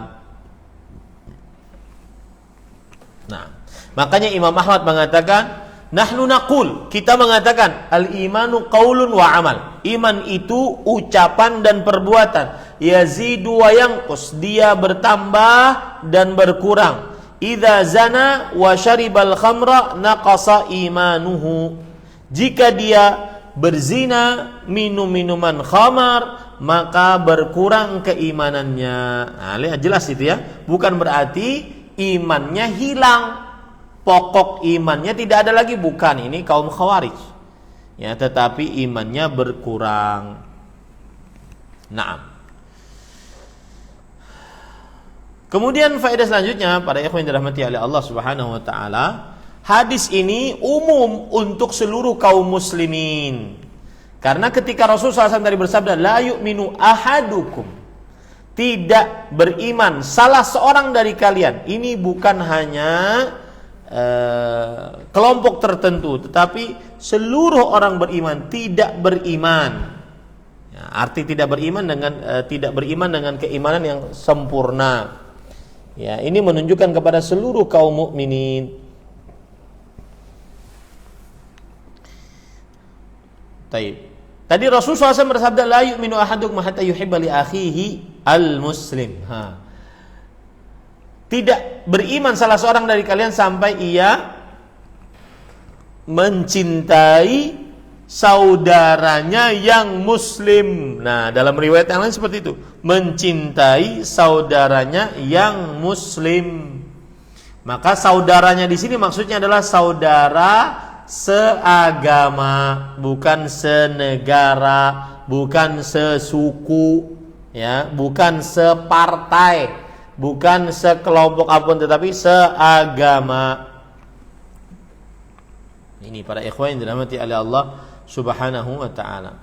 Nah, makanya Imam Ahmad mengatakan, nahnu naqul, kita mengatakan al-imanu qaulun wa amal. Iman itu ucapan dan perbuatan. Yazidu wa yanqus, dia bertambah dan berkurang. Idza zana wa syaribal khamra naqasa imanuhu. Jika dia berzina, minum minuman khamar, maka berkurang keimanannya. Nah, jelas itu ya. Bukan berarti imannya hilang, pokok imannya tidak ada lagi, bukan. Ini kaum Khawarij. Ya, tetapi imannya berkurang. Naam. Kemudian faedah selanjutnya, para ikhwan yang dirahmati oleh Allah Subhanahu wa taala, hadis ini umum untuk seluruh kaum muslimin. Karena ketika Rasulullah SAW tadi bersabda, la yu'minu ahadukum, tidak beriman salah seorang dari kalian. Ini bukan hanya kelompok tertentu, tetapi seluruh orang beriman tidak beriman. Ya, arti tidak beriman dengan keimanan yang sempurna. Ya, ini menunjukkan kepada seluruh kaum mukminin. Taib. Tadi Rasulullah SAW bersabda, la yu'minu ahadukum hatta yuhibba li akhihi al-muslim. Tidak beriman salah seorang dari kalian sampai ia mencintai saudaranya yang muslim. Nah, dalam riwayat yang lain seperti itu, mencintai saudaranya yang muslim. Maka saudaranya di sini maksudnya adalah saudara seagama, bukan senegara, bukan sesuku, ya, bukan separtai, bukan sekelompok apapun, tetapi seagama. Ini para ikhwan yang dirahmati oleh Allah Subhanahu wa ta'ala.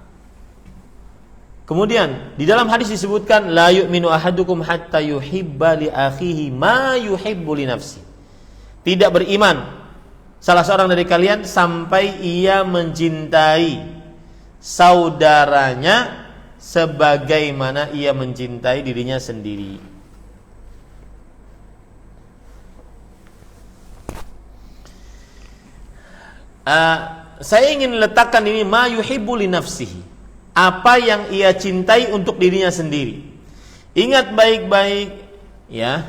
Kemudian di dalam hadis disebutkan, la yu'minu ahadukum hatta yuhibba li akhihi ma yuhibbu li nafsi. Tidak beriman salah seorang dari kalian sampai ia mencintai saudaranya sebagaimana ia mencintai dirinya sendiri. Saya ingin letakkan ini, ma yuhibbu li nafsihi, apa yang ia cintai untuk dirinya sendiri. Ingat baik-baik ya,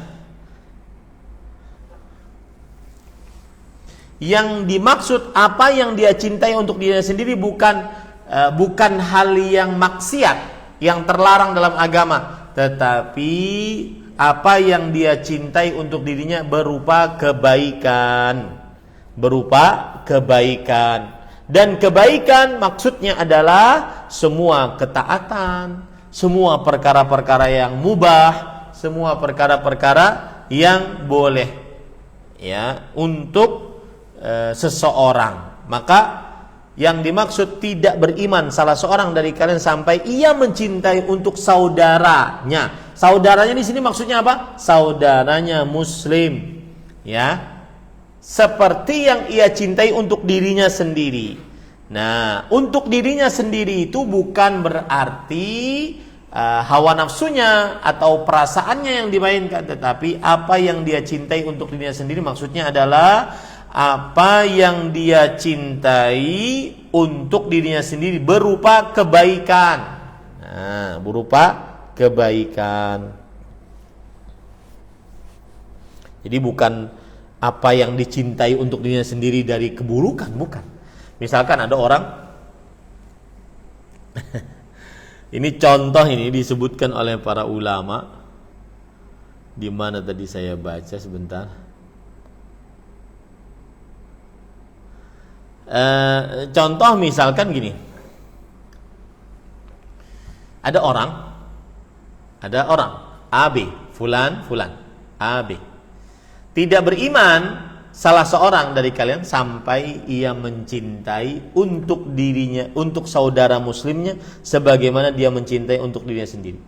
yang dimaksud apa yang dia cintai untuk dirinya sendiri bukan hal yang maksiat, yang terlarang dalam agama, tetapi apa yang dia cintai untuk dirinya berupa kebaikan. Dan kebaikan maksudnya adalah semua ketaatan, semua perkara-perkara yang mubah, semua perkara-perkara yang boleh ya untuk seseorang. Maka yang dimaksud tidak beriman salah seorang dari kalian sampai ia mencintai untuk saudaranya. Saudaranya di sini maksudnya apa? Saudaranya muslim, ya. Seperti yang ia cintai untuk dirinya sendiri. Nah, untuk dirinya sendiri itu bukan berarti hawa nafsunya atau perasaannya yang dimainkan, tetapi apa yang dia cintai untuk dirinya sendiri maksudnya adalah apa yang dia cintai untuk dirinya sendiri berupa kebaikan. Nah, berupa kebaikan. Jadi bukan apa yang dicintai untuk dirinya sendiri dari keburukan, bukan. Misalkan ada orang ini contoh, ini disebutkan oleh para ulama. Di mana tadi saya baca sebentar. Contoh misalkan gini. Ada orang AB, fulan AB. Tidak beriman salah seorang dari kalian sampai ia mencintai untuk dirinya, untuk saudara muslimnya sebagaimana dia mencintai untuk dirinya sendiri.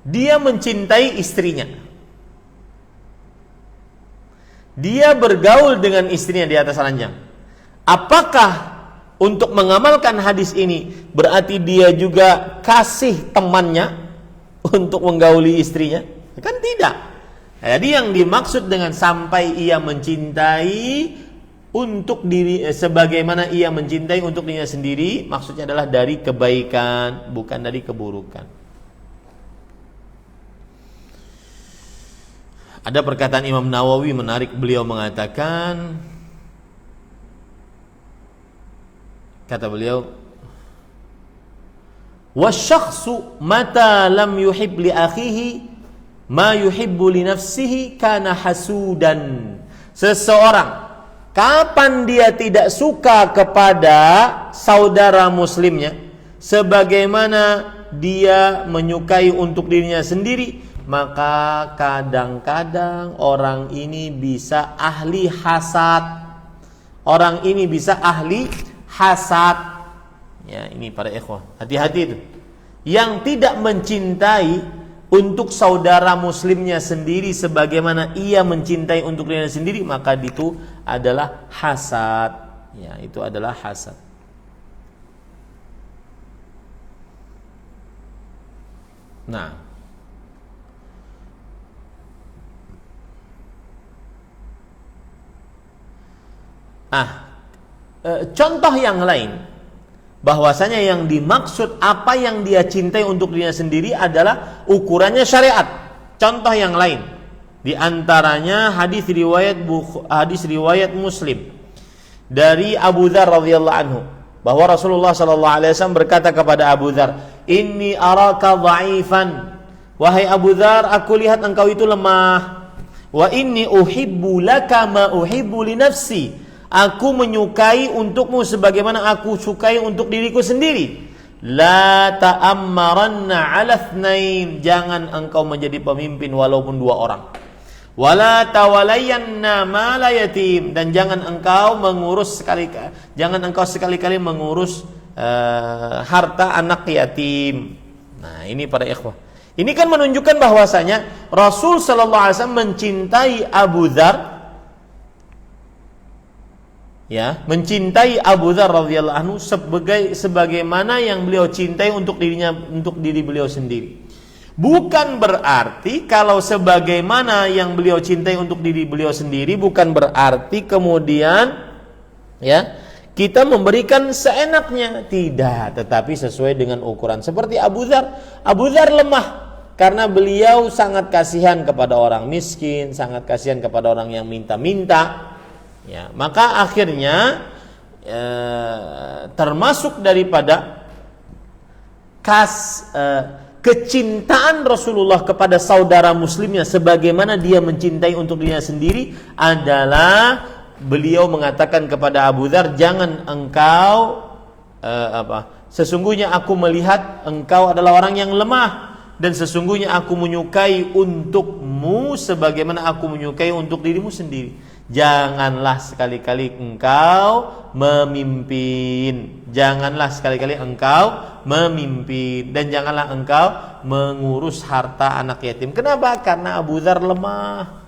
Dia mencintai istrinya. Dia bergaul dengan istrinya di atas ranjang. Apakah untuk mengamalkan hadis ini berarti dia juga kasih temannya untuk menggauli istrinya? Kan tidak. Jadi yang dimaksud dengan sampai ia mencintai untuk diri sebagaimana ia mencintai untuk dirinya sendiri, maksudnya adalah dari kebaikan, bukan dari keburukan. Ada perkataan Imam Nawawi menarik, beliau mengatakan, kata beliau, wasyakhsu mata lam yuhib li akhihi ma yuhibbu li nafsihi kana hasudan. Seseorang kapan dia tidak suka kepada saudara muslimnya sebagaimana dia menyukai untuk dirinya sendiri, maka kadang-kadang orang ini bisa ahli hasad. Orang ini bisa ahli hasad. Ya, ini para ikhwah, hati-hati itu. Yang tidak mencintai untuk saudara muslimnya sendiri sebagaimana ia mencintai untuk dirinya sendiri, maka itu adalah hasad. Ya, itu adalah hasad. Nah, contoh yang lain, bahwasanya yang dimaksud apa yang dia cintai untuk dirinya sendiri adalah ukurannya syariat. Contoh yang lain, di antaranya hadis riwayat Muslim dari Abu Dzar radhiyallahu anhu, bahwa Rasulullah sallallahu alaihi wasallam berkata kepada Abu Dzar, "Inni araka dha'ifan." Wahai Abu Dzar, aku lihat engkau itu lemah. Wa inni uhibbu laka ma uhibbu li nafsi. Aku menyukai untukmu sebagaimana aku sukai untuk diriku sendiri. La ta'ammaranna 'ala itsnain. Jangan engkau menjadi pemimpin walaupun 2 orang. Wala tawalayanna mala yatim. Dan jangan engkau sekali-kali mengurus harta anak yatim. Nah, ini para ikhwah. Ini kan menunjukkan bahwasanya Rasul sallallahu alaihi wasallam mencintai Abu Dzar, ya, mencintai Abu Dzar radhiyallahu anhu sebagaimana yang beliau cintai untuk diri beliau sendiri. Bukan berarti kalau sebagaimana yang beliau cintai untuk diri beliau sendiri, bukan berarti kemudian ya kita memberikan seenaknya, tidak, tetapi sesuai dengan ukuran. Seperti Abu Dzar lemah karena beliau sangat kasihan kepada orang miskin, sangat kasihan kepada orang yang minta-minta. Ya, maka akhirnya termasuk daripada kecintaan Rasulullah kepada saudara muslimnya sebagaimana dia mencintai untuk dirinya sendiri adalah beliau mengatakan kepada Abu Dzar, jangan engkau sesungguhnya aku melihat engkau adalah orang yang lemah, dan sesungguhnya aku menyukai untukmu sebagaimana aku menyukai untuk dirimu sendiri. Janganlah sekali-kali engkau memimpin. Janganlah sekali-kali engkau memimpin. Dan janganlah engkau mengurus harta anak yatim. Kenapa? Karena Abu Dzar lemah.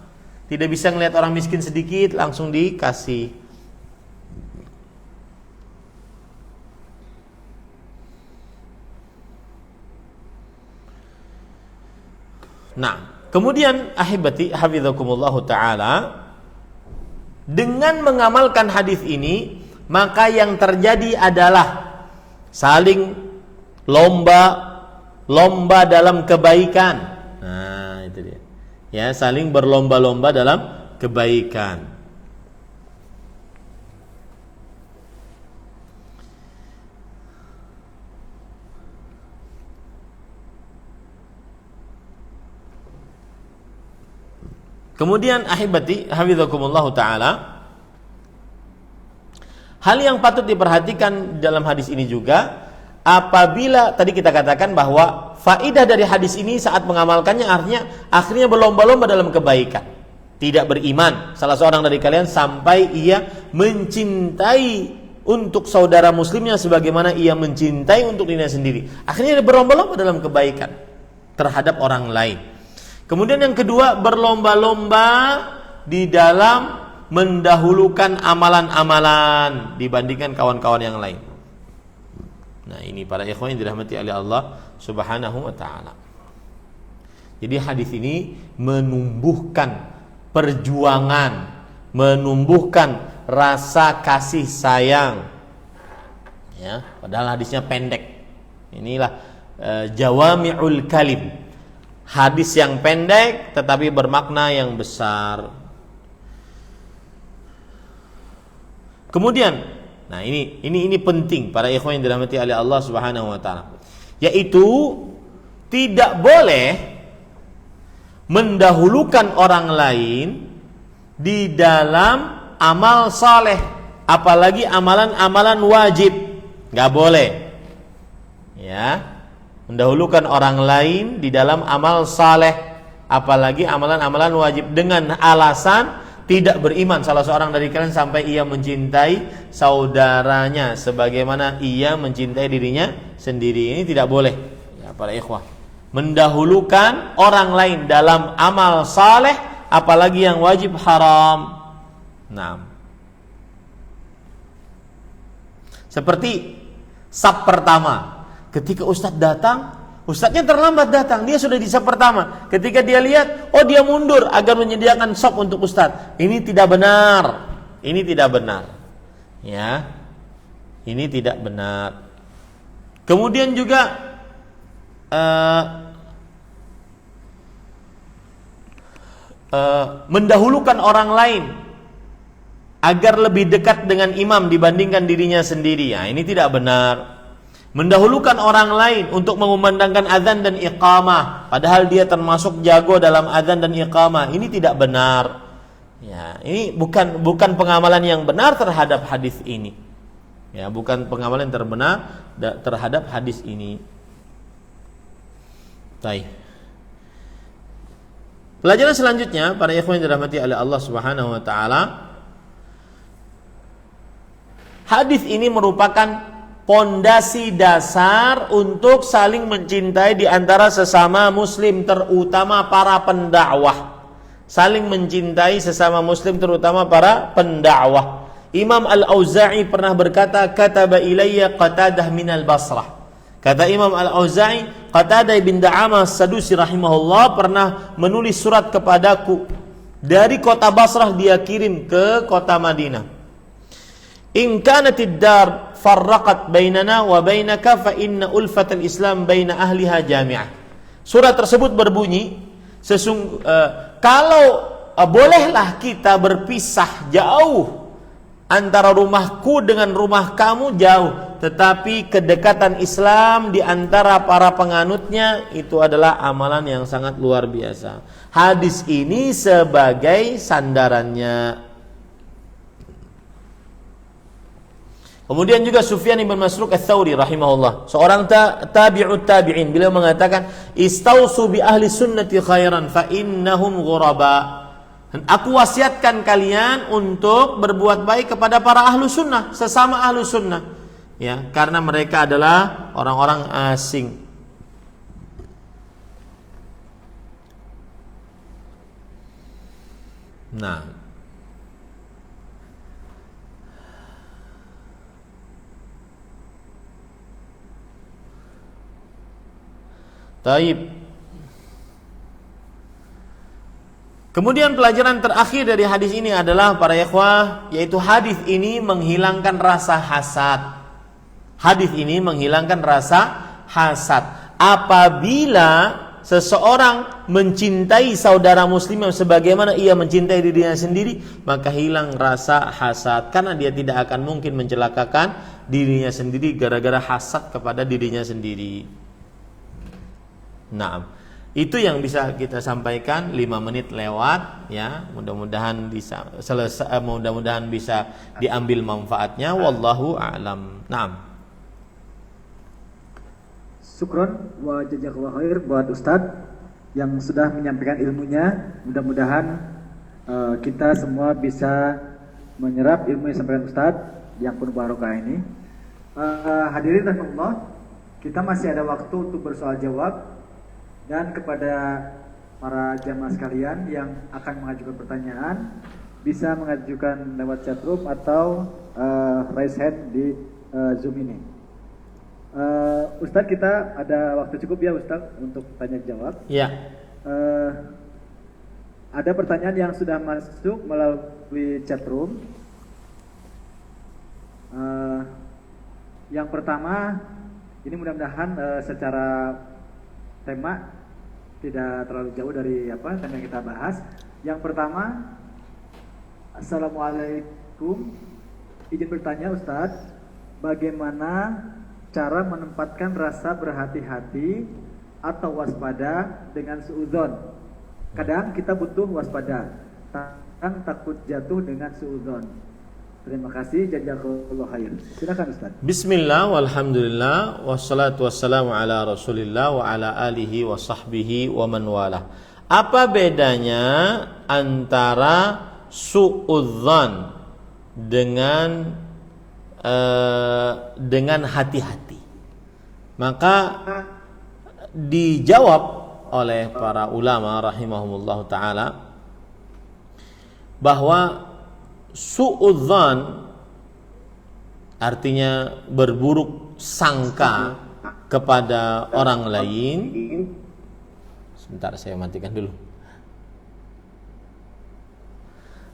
Tidak bisa ngelihat orang miskin sedikit langsung dikasih. Nah, kemudian ahibati hafizakumullahu ta'ala, dengan mengamalkan hadis ini maka yang terjadi adalah saling lomba dalam kebaikan. Nah, itu dia. Ya, saling berlomba-lomba dalam kebaikan. Kemudian ahibati hafizakumullah taala, hal yang patut diperhatikan dalam hadis ini juga, apabila tadi kita katakan bahwa faidah dari hadis ini saat mengamalkannya akhirnya berlomba-lomba dalam kebaikan, tidak beriman salah seorang dari kalian sampai ia mencintai untuk saudara muslimnya sebagaimana ia mencintai untuk dirinya sendiri. Akhirnya berlomba-lomba dalam kebaikan terhadap orang lain. Kemudian yang kedua, berlomba-lomba di dalam mendahulukan amalan-amalan dibandingkan kawan-kawan yang lain. Nah, ini para ikhwan yang dirahmati oleh Allah Subhanahu wa taala. Jadi hadis ini menumbuhkan perjuangan, menumbuhkan rasa kasih sayang. Ya, padahal hadisnya pendek. Inilah jawami'ul kalim. Hadis yang pendek tetapi bermakna yang besar. Kemudian, nah ini penting para ikhwan yang dirahmati oleh Allah Subhanahu wa taala, yaitu tidak boleh mendahulukan orang lain di dalam amal saleh, apalagi amalan-amalan wajib. Enggak boleh. Ya. Mendahulukan orang lain di dalam amal saleh, apalagi amalan-amalan wajib, dengan alasan tidak beriman salah seorang dari kalian sampai ia mencintai saudaranya sebagaimana ia mencintai dirinya sendiri. Ini tidak boleh ya para ikhwah, mendahulukan orang lain dalam amal saleh apalagi yang wajib haram. Nah, seperti saf pertama. Ketika ustadz datang, ustadznya terlambat datang, dia sudah di saf pertama. Ketika dia lihat, oh dia mundur agar menyediakan saf untuk ustadz. Ini tidak benar. Ini tidak benar. Ya. Ini tidak benar. Kemudian juga mendahulukan orang lain agar lebih dekat dengan imam dibandingkan dirinya sendiri. Ya, ini tidak benar. Mendahulukan orang lain untuk mengumandangkan azan dan iqamah, padahal dia termasuk jago dalam azan dan iqamah. Ini tidak benar. Ya, ini bukan pengamalan yang benar terhadap hadis ini. Ya, bukan pengamalan yang terbenar terhadap hadis ini. Baik. Pelajaran selanjutnya para ikhwan yang dirahmati oleh Allah Subhanahu wa taala. Hadis ini merupakan pondasi dasar untuk saling mencintai di antara sesama muslim, terutama para pendakwah. Saling mencintai sesama muslim terutama para pendakwah. Imam Al-Auza'i pernah berkata, "Kataba ilayya Qatadah minal Basrah." Kata Imam Al-Auza'i, Qatadah bin Da'amah As-Sadusi rahimahullah pernah menulis surat kepadaku dari kota Basrah, dia kirim ke kota Madinah. In kanatid dar farraqat bainana wa bainaka fa inna ulfatal Islam baina ahliha jami'ah. Surat tersebut berbunyi, kalau bolehlah kita berpisah jauh, antara rumahku dengan rumah kamu jauh, tetapi kedekatan Islam di antara para penganutnya itu adalah amalan yang sangat luar biasa. Hadis ini sebagai sandarannya. Kemudian juga Sufyan bin Masruq Ats-Tsauri rahimahullah, seorang tabi'ut tabi'in, beliau mengatakan, "Istausu bi ahli sunnati khairan fa innahum ghuraba." Aku wasiatkan kalian untuk berbuat baik kepada para ahlu sunnah, sesama ahlu sunnah, ya, karena mereka adalah orang-orang asing. Nah, taib. Kemudian pelajaran terakhir dari hadis ini adalah para ikhwah, yaitu hadis ini menghilangkan rasa hasad. Hadis ini menghilangkan rasa hasad. Apabila seseorang mencintai saudara muslim yang sebagaimana ia mencintai dirinya sendiri, maka hilang rasa hasad, karena dia tidak akan mungkin mencelakakan dirinya sendiri gara-gara hasad kepada dirinya sendiri. Nah, itu yang bisa kita sampaikan. 5 menit lewat ya. Mudah-mudahan bisa selesai, mudah-mudahan bisa diambil manfaatnya. Wallahu a'lam. Naam. Syukron wa jazakallahu khair buat Ustadz yang sudah menyampaikan ilmunya. Mudah-mudahan kita semua bisa menyerap ilmu yang disampaikan Ustadz yang penuh barokah ini. Hadirin rahimakumullah, kita masih ada waktu untuk bersoal jawab. Dan kepada para jamaah sekalian yang akan mengajukan pertanyaan, bisa mengajukan lewat chatroom atau raise hand di Zoom ini. Ustadz, kita ada waktu cukup ya Ustadz untuk tanya jawab. Ya. Ada pertanyaan yang sudah masuk melalui chatroom. Yang pertama, ini mudah-mudahan secara tema tidak terlalu jauh dari tema yang kita bahas. Yang pertama, Assalamualaikum, izin bertanya Ustadz, bagaimana cara menempatkan rasa berhati-hati atau waspada dengan suudzon? Kadang kita butuh waspada, kadang takut jatuh dengan suudzon. Terima kasih, jazakallahu khair. Silakan Ustaz. Bismillah, walhamdulillah, wassalatu wassalamu ala rasulillah wa ala alihi wa sahbihi wa man walah. Apa bedanya antara suudzon dengan hati-hati? Maka dijawab oleh para ulama rahimahumullah ta'ala bahwa suudzon artinya berburuk sangka kepada orang lain. Sebentar, saya matikan dulu.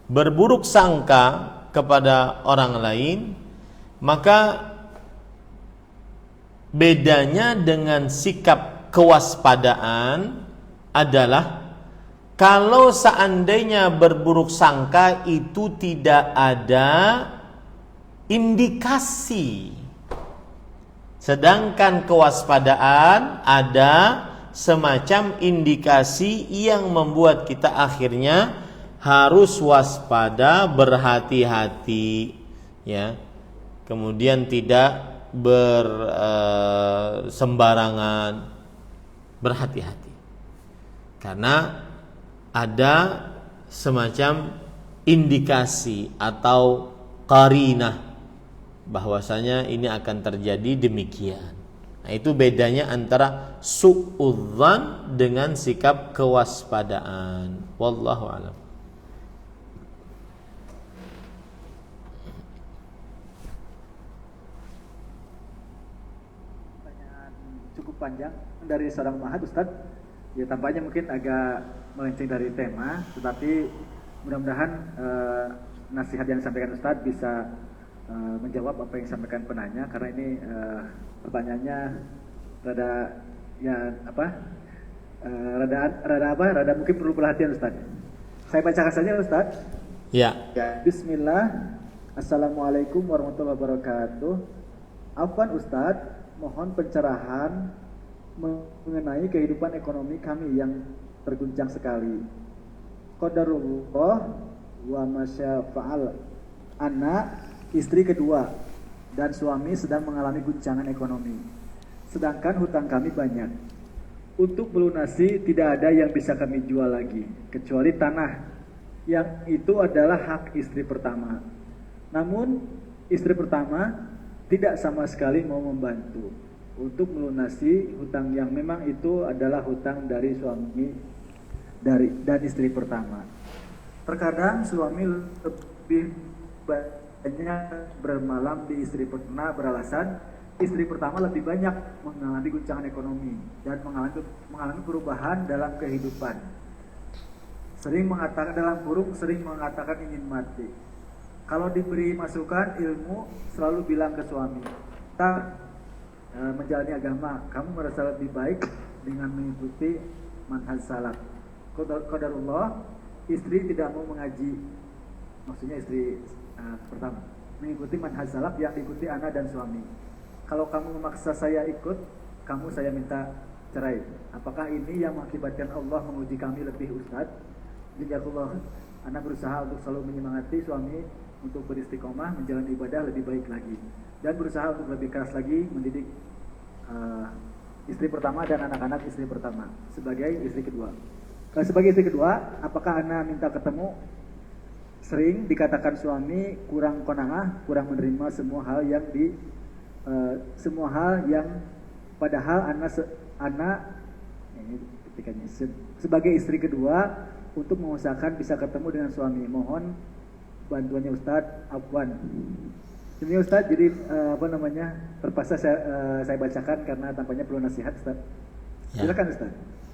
Berburuk sangka kepada orang lain, maka bedanya dengan sikap kewaspadaan adalah kalau seandainya berburuk sangka itu tidak ada indikasi, sedangkan kewaspadaan ada semacam indikasi yang membuat kita akhirnya harus waspada, berhati-hati, ya. Kemudian tidak sembarangan, berhati-hati, karena ada semacam indikasi atau qarinah bahwasanya ini akan terjadi demikian. Nah, itu bedanya antara suudzon dengan sikap kewaspadaan. Wallahu a'lam. Pertanyaan cukup panjang dari seorang Mahat Ustadz. Ya, tampaknya mungkin agak melenceng dari tema, tetapi mudah-mudahan nasihat yang disampaikan Ustadz bisa menjawab apa yang disampaikan penanya, karena ini pertanyaannya rada mungkin perlu perhatian Ustadz. Saya bacakan saja Ustadz. Ya. Bismillah. Assalamualaikum warahmatullahi wabarakatuh. Afwan Ustadz, mohon pencerahan mengenai kehidupan ekonomi kami yang terguncang sekali. Qadarullah wa masyafa'al. Anak, istri kedua, dan suami sedang mengalami guncangan ekonomi. Sedangkan hutang kami banyak. Untuk melunasi tidak ada yang bisa kami jual lagi, kecuali tanah, yang itu adalah hak istri pertama. Namun istri pertama tidak sama sekali mau membantu untuk melunasi hutang yang memang itu adalah hutang dari suami dan istri pertama. Terkadang suami lebih banyak bermalam di istri pertama beralasan istri pertama lebih banyak mengalami guncangan ekonomi dan mengalami perubahan dalam kehidupan. Sering mengatakan dalam kurung sering mengatakan ingin mati. Kalau diberi masukan ilmu selalu bilang ke suami, tak menjalani agama, kamu merasa lebih baik dengan mengikuti manhaj salaf. Qadarullah, istri tidak mau mengaji, maksudnya istri pertama mengikuti manhaj salaf yang diikuti anak dan suami. Kalau kamu memaksa saya ikut, kamu saya minta cerai. Apakah ini yang mengakibatkan Allah menguji kami lebih, Ustaz? Jazakallah. Anak berusaha untuk selalu menyemangati suami untuk beristiqomah menjalani ibadah lebih baik lagi, dan berusaha untuk lebih keras lagi mendidik istri pertama dan anak-anak istri pertama sebagai istri kedua. Sebagai istri kedua, apakah Ana minta ketemu? Sering dikatakan suami kurang qanaah, kurang menerima semua hal yang padahal Ana ini ketikanya sebagai istri kedua untuk mengusahakan bisa ketemu dengan suami. Mohon bantuannya Ustadz. Afwan. Ini Ustadz, jadi terpaksa saya bacakan karena tampaknya perlu nasihat, Ustadz. Silakan Ustadz.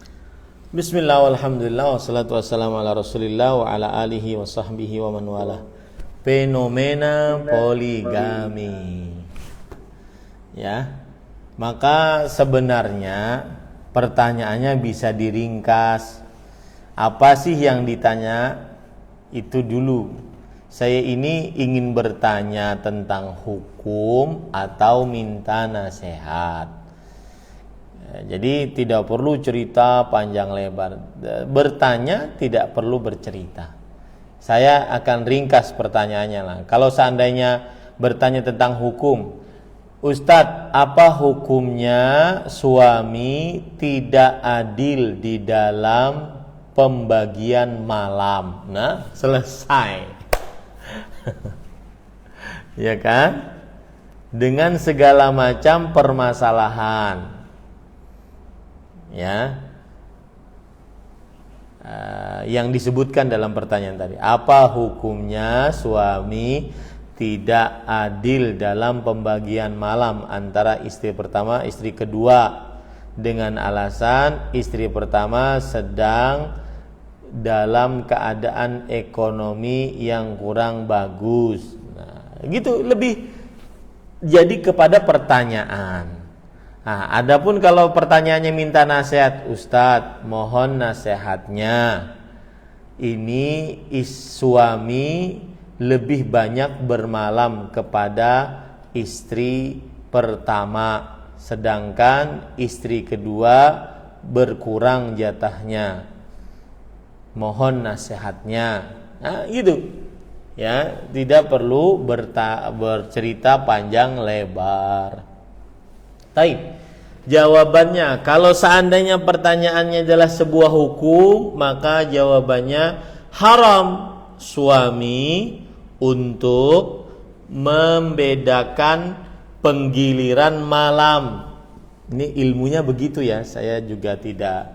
Bismillah walhamdulillah wassalatu wassalamu ala rasulillah wa ala alihi wa sahbihi wa man wala. Fenomena poligami. Ya. Maka sebenarnya pertanyaannya bisa diringkas. Apa sih yang ditanya? Itu dulu. Saya ini ingin bertanya tentang hukum atau minta nasihat. Jadi tidak perlu cerita panjang lebar. Bertanya tidak perlu bercerita. Saya akan ringkas pertanyaannya lah. Kalau seandainya bertanya tentang hukum, Ustadz, apa hukumnya suami tidak adil di dalam pembagian malam? Nah, selesai. Ya kan? Dengan segala macam permasalahan. Ya. Yang disebutkan dalam pertanyaan tadi. Apa hukumnya suami tidak adil dalam pembagian malam antara istri pertama, istri kedua, dengan alasan istri pertama sedang dalam keadaan ekonomi yang kurang bagus. Nah, gitu lebih jadi kepada pertanyaan. Nah, adapun kalau pertanyaannya minta nasihat, Ustadz, mohon nasihatnya. Ini suami lebih banyak bermalam kepada istri pertama, sedangkan istri kedua berkurang jatahnya. Mohon nasihatnya. Nah, gitu. Ya, tidak perlu bercerita panjang lebar. Baik. Jawabannya, kalau seandainya pertanyaannya adalah sebuah hukum, maka jawabannya haram suami untuk membedakan penggiliran malam. Ini ilmunya begitu ya, saya juga tidak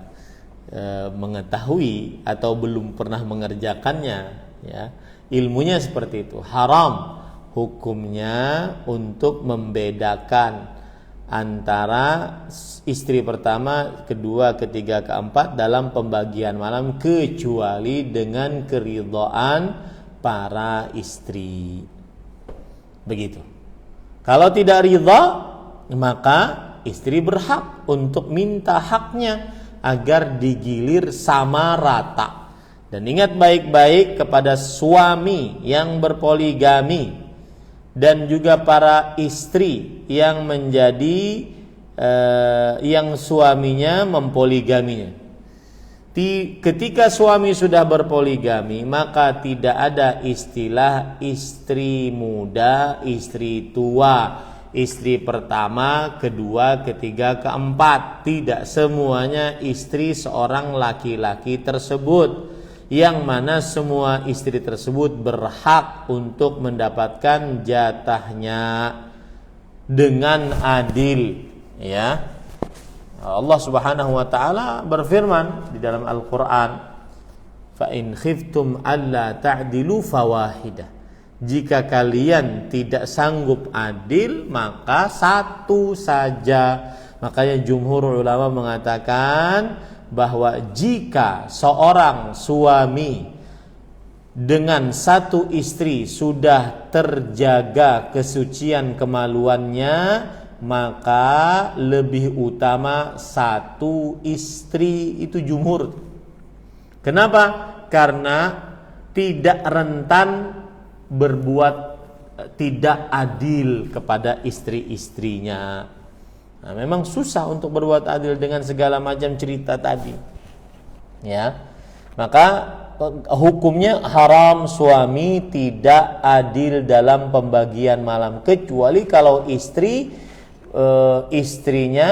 mengetahui atau belum pernah mengerjakannya ya. Ilmunya seperti itu. Haram hukumnya untuk membedakan antara istri pertama, kedua, ketiga, keempat dalam pembagian malam kecuali dengan keridhaan para istri. Begitu. Kalau tidak ridha, maka istri berhak untuk minta haknya agar digilir sama rata. Dan ingat baik-baik kepada suami yang berpoligami dan juga para istri yang menjadi yang suaminya mempoligaminya. Ketika suami sudah berpoligami, maka tidak ada istilah istri muda, istri tua, istri pertama, kedua, ketiga, keempat. Tidak semuanya istri seorang laki-laki tersebut, yang mana semua istri tersebut berhak untuk mendapatkan jatahnya dengan adil. Ya, Allah Subhanahu wa taala berfirman di dalam Al-Qur'an, "Fa in khiftum alla ta'dilu fawahidah." Jika kalian tidak sanggup adil, maka satu saja. Makanya jumhur ulama mengatakan bahwa jika seorang suami dengan satu istri sudah terjaga kesucian kemaluannya, maka lebih utama satu istri. Itu jumhur. Kenapa? Karena tidak rentan berbuat tidak adil kepada istri-istrinya. Nah, memang susah untuk berbuat adil dengan segala macam cerita tadi. Ya. Maka hukumnya haram suami tidak adil dalam pembagian malam, kecuali kalau istrinya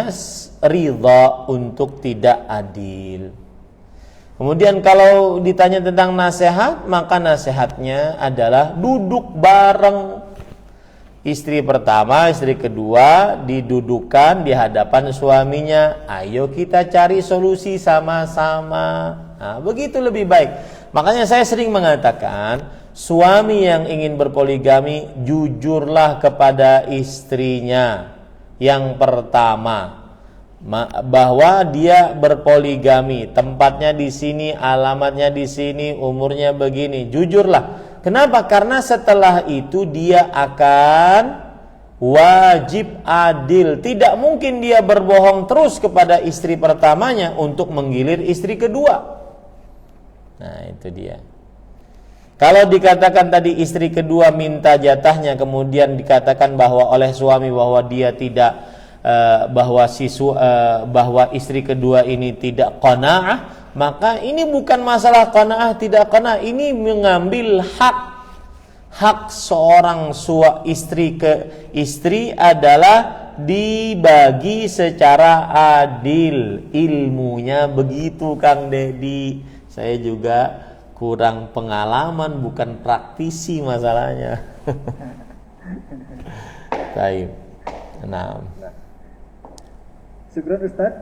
ridha untuk tidak adil. Kemudian kalau ditanya tentang nasihat, maka nasihatnya adalah duduk bareng. Istri pertama, istri kedua didudukan di hadapan suaminya. Ayo kita cari solusi sama-sama. Nah, begitu lebih baik. Makanya saya sering mengatakan, suami yang ingin berpoligami, jujurlah kepada istrinya. Yang pertama, bahwa dia berpoligami, tempatnya di sini, alamatnya di sini, umurnya begini. Jujurlah. Kenapa? Karena setelah itu dia akan wajib adil. Tidak mungkin dia berbohong terus kepada istri pertamanya untuk menggilir istri kedua. Nah, itu dia. Kalau dikatakan tadi istri kedua minta jatahnya, kemudian dikatakan bahwa oleh suami bahwa dia tidak bahwa istri kedua ini tidak qanaah, maka ini bukan masalah qanaah tidak qanaah, ini mengambil hak seorang istri ke istri adalah dibagi secara adil. Ilmunya begitu, Kang Dedi. Saya juga kurang pengalaman, bukan praktisi masalahnya. Baik. Nah, syukran Ustaz.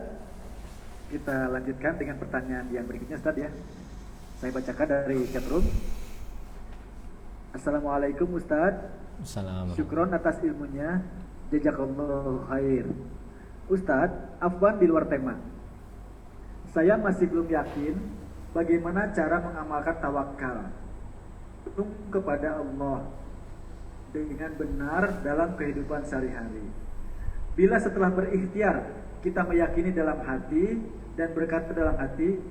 Kita lanjutkan dengan pertanyaan yang berikutnya Ustaz ya. Saya bacakan dari chatroom. Assalamualaikum Ustaz. Assalamualaikum. Syukron atas ilmunya. Jazakallahu khair. Ustaz, afwan di luar tema. Saya masih belum yakin bagaimana cara mengamalkan tawakal kepada Allah dengan benar dalam kehidupan sehari-hari. Bila setelah berikhtiar kita meyakini dalam hati dan berkata dalam hati,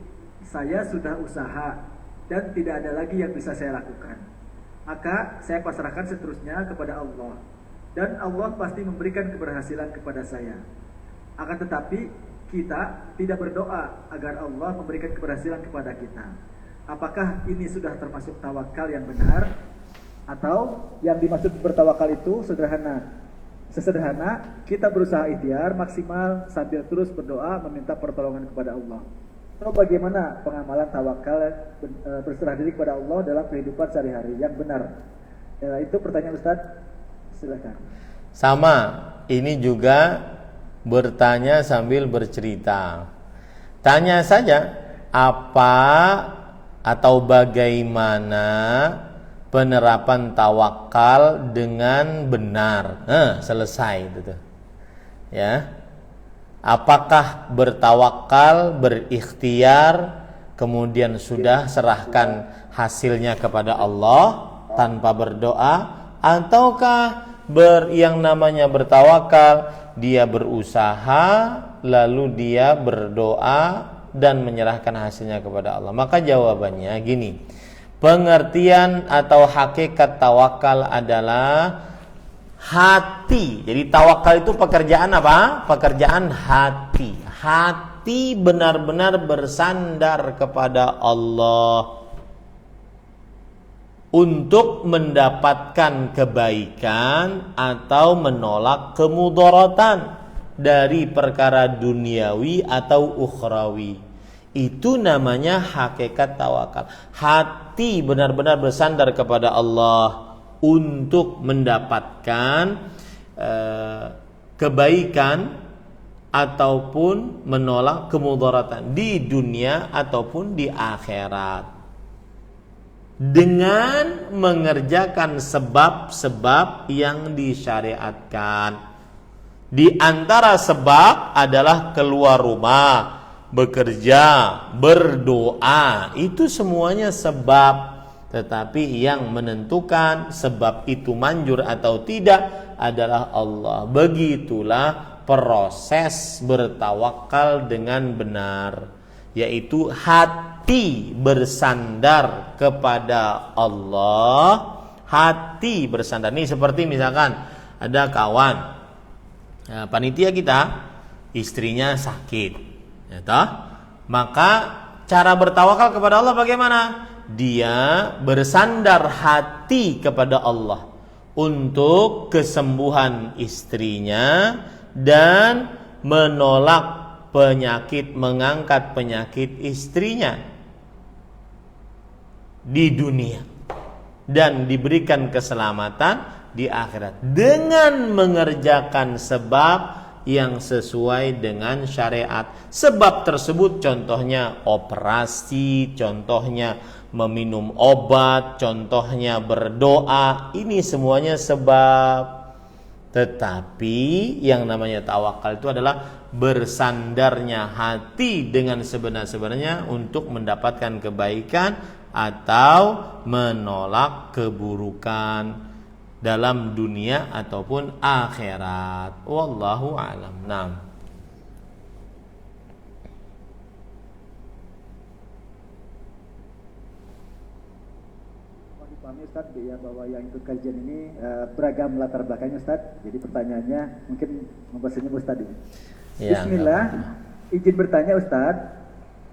saya sudah usaha dan tidak ada lagi yang bisa saya lakukan, maka saya pasrahkan seterusnya kepada Allah, dan Allah pasti memberikan keberhasilan kepada saya. Akan tetapi kita tidak berdoa agar Allah memberikan keberhasilan kepada kita. Apakah ini sudah termasuk tawakal yang benar? Atau yang dimaksud bertawakal itu sesederhana kita berusaha ikhtiar maksimal sambil terus berdoa meminta pertolongan kepada Allah. Atau bagaimana pengamalan tawakal berserah diri kepada Allah dalam kehidupan sehari-hari yang benar? Itu pertanyaan Ustaz. Silakan. Sama, ini juga bertanya sambil bercerita. Tanya saja apa atau bagaimana penerapan tawakal dengan benar. Selesai itu tuh. Ya. Apakah bertawakal, berikhtiar, kemudian sudah serahkan hasilnya kepada Allah tanpa berdoa, ataukah yang namanya bertawakal, dia berusaha lalu dia berdoa dan menyerahkan hasilnya kepada Allah? Maka jawabannya gini. Pengertian atau hakikat tawakal adalah hati. Jadi tawakal itu pekerjaan apa? Pekerjaan hati. Hati benar-benar bersandar kepada Allah untuk mendapatkan kebaikan atau menolak kemudaratan dari perkara duniawi atau ukhrawi. Itu namanya hakikat tawakal. Hati benar-benar bersandar kepada Allah untuk mendapatkan kebaikan ataupun menolak kemudaratan di dunia ataupun di akhirat, dengan mengerjakan sebab-sebab yang disyariatkan. Di antara sebab adalah keluar rumah, bekerja, berdoa, itu semuanya sebab. Tetapi yang menentukan sebab itu manjur atau tidak adalah Allah. Begitulah proses bertawakal dengan benar, yaitu hati bersandar kepada Allah. Hati bersandar. Ini seperti misalkan ada kawan, panitia kita, istrinya sakit, ya toh? Maka cara bertawakal kepada Allah bagaimana? Dia bersandar hati kepada Allah untuk kesembuhan istrinya dan menolak penyakit, mengangkat penyakit istrinya di dunia dan diberikan keselamatan di akhirat dengan mengerjakan sebab yang sesuai dengan syariat. Sebab tersebut contohnya operasi, contohnya meminum obat, contohnya berdoa. Ini semuanya sebab. Tetapi yang namanya tawakal itu adalah bersandarnya hati dengan sebenar-benarnya untuk mendapatkan kebaikan atau menolak keburukan dalam dunia ataupun akhirat. Wallahu a'lam. Naam. Mohon dipahami Ustaz ya, bahwa yang ikut kajian ini beragam latar belakangnya Ustaz. Jadi pertanyaannya mungkin membahasnya Ustaz ini. Ya, Bismillah. Izin bertanya Ustaz,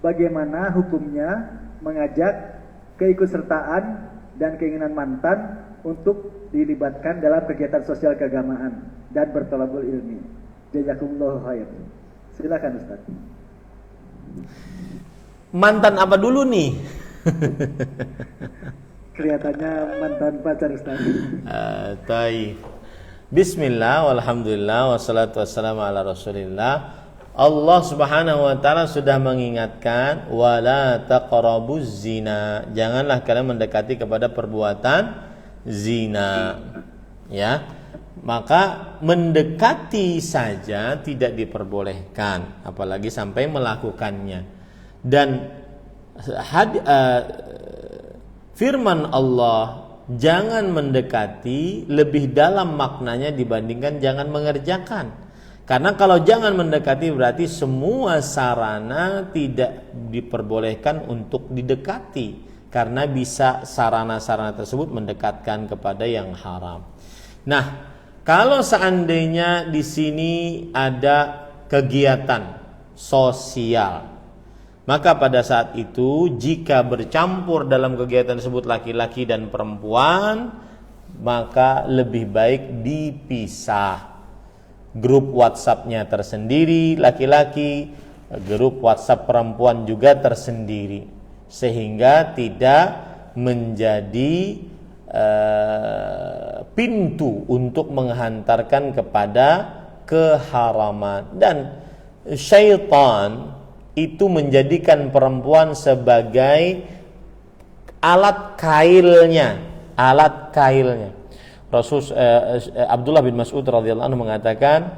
bagaimana hukumnya mengajak keikutsertaan dan keinginan mantan untuk dilibatkan dalam kegiatan sosial keagamaan dan bertolabul ilmi? Jazakumullahu khair. Silakan Ustaz. Mantan apa dulu nih? Kelihatannya mantan pacar Ustaz. Taib. Bismillah, walhamdulillah, wassalatu wassalamu ala rasulillah. Allah subhanahu wa ta'ala sudah mengingatkan, wala taqrabuz zina, janganlah kalian mendekati kepada perbuatan zina. Ya, maka mendekati saja tidak diperbolehkan, apalagi sampai melakukannya. Dan firman Allah, jangan mendekati, lebih dalam maknanya dibandingkan jangan mengerjakan. Karena kalau jangan mendekati berarti semua sarana tidak diperbolehkan untuk didekati, karena bisa sarana-sarana tersebut mendekatkan kepada yang haram. Nah, kalau seandainya di sini ada kegiatan sosial, maka pada saat itu jika bercampur dalam kegiatan tersebut laki-laki dan perempuan, maka lebih baik dipisah. Grup WhatsApp-nya tersendiri laki-laki, grup WhatsApp perempuan juga tersendiri, sehingga tidak menjadi pintu untuk menghantarkan kepada keharaman. Dan syaitan itu menjadikan perempuan sebagai alat kailnya. Abdullah bin Mas'ud radhiyallahu anhu mengatakan,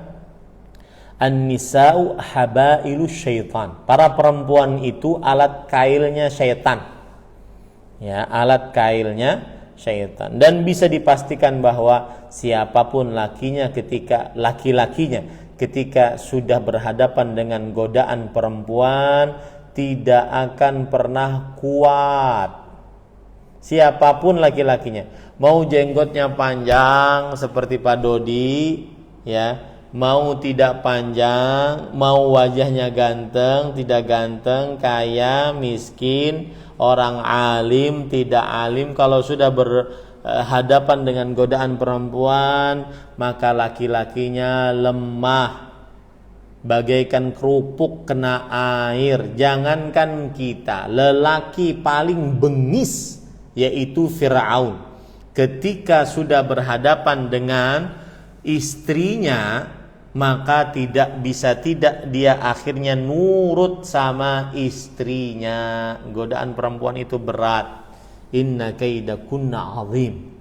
an-nisa'u habailu syaitan. Para perempuan itu alat kailnya syaitan. Ya, alat kailnya syaitan. Dan bisa dipastikan bahwa siapapun laki-lakinya ketika sudah berhadapan dengan godaan perempuan tidak akan pernah kuat. Siapapun laki-lakinya, mau jenggotnya panjang seperti Pak Dodi, ya, mau tidak panjang, mau wajahnya ganteng, tidak ganteng, kaya, miskin, orang alim, tidak alim, kalau sudah berhadapan dengan godaan perempuan, maka laki-lakinya lemah, bagaikan kerupuk kena air. Jangankan kita, lelaki paling bengis yaitu Fir'aun, ketika sudah berhadapan dengan istrinya, maka tidak bisa tidak dia akhirnya nurut sama istrinya. Godaan perempuan itu berat. Inna kaidakunna azim.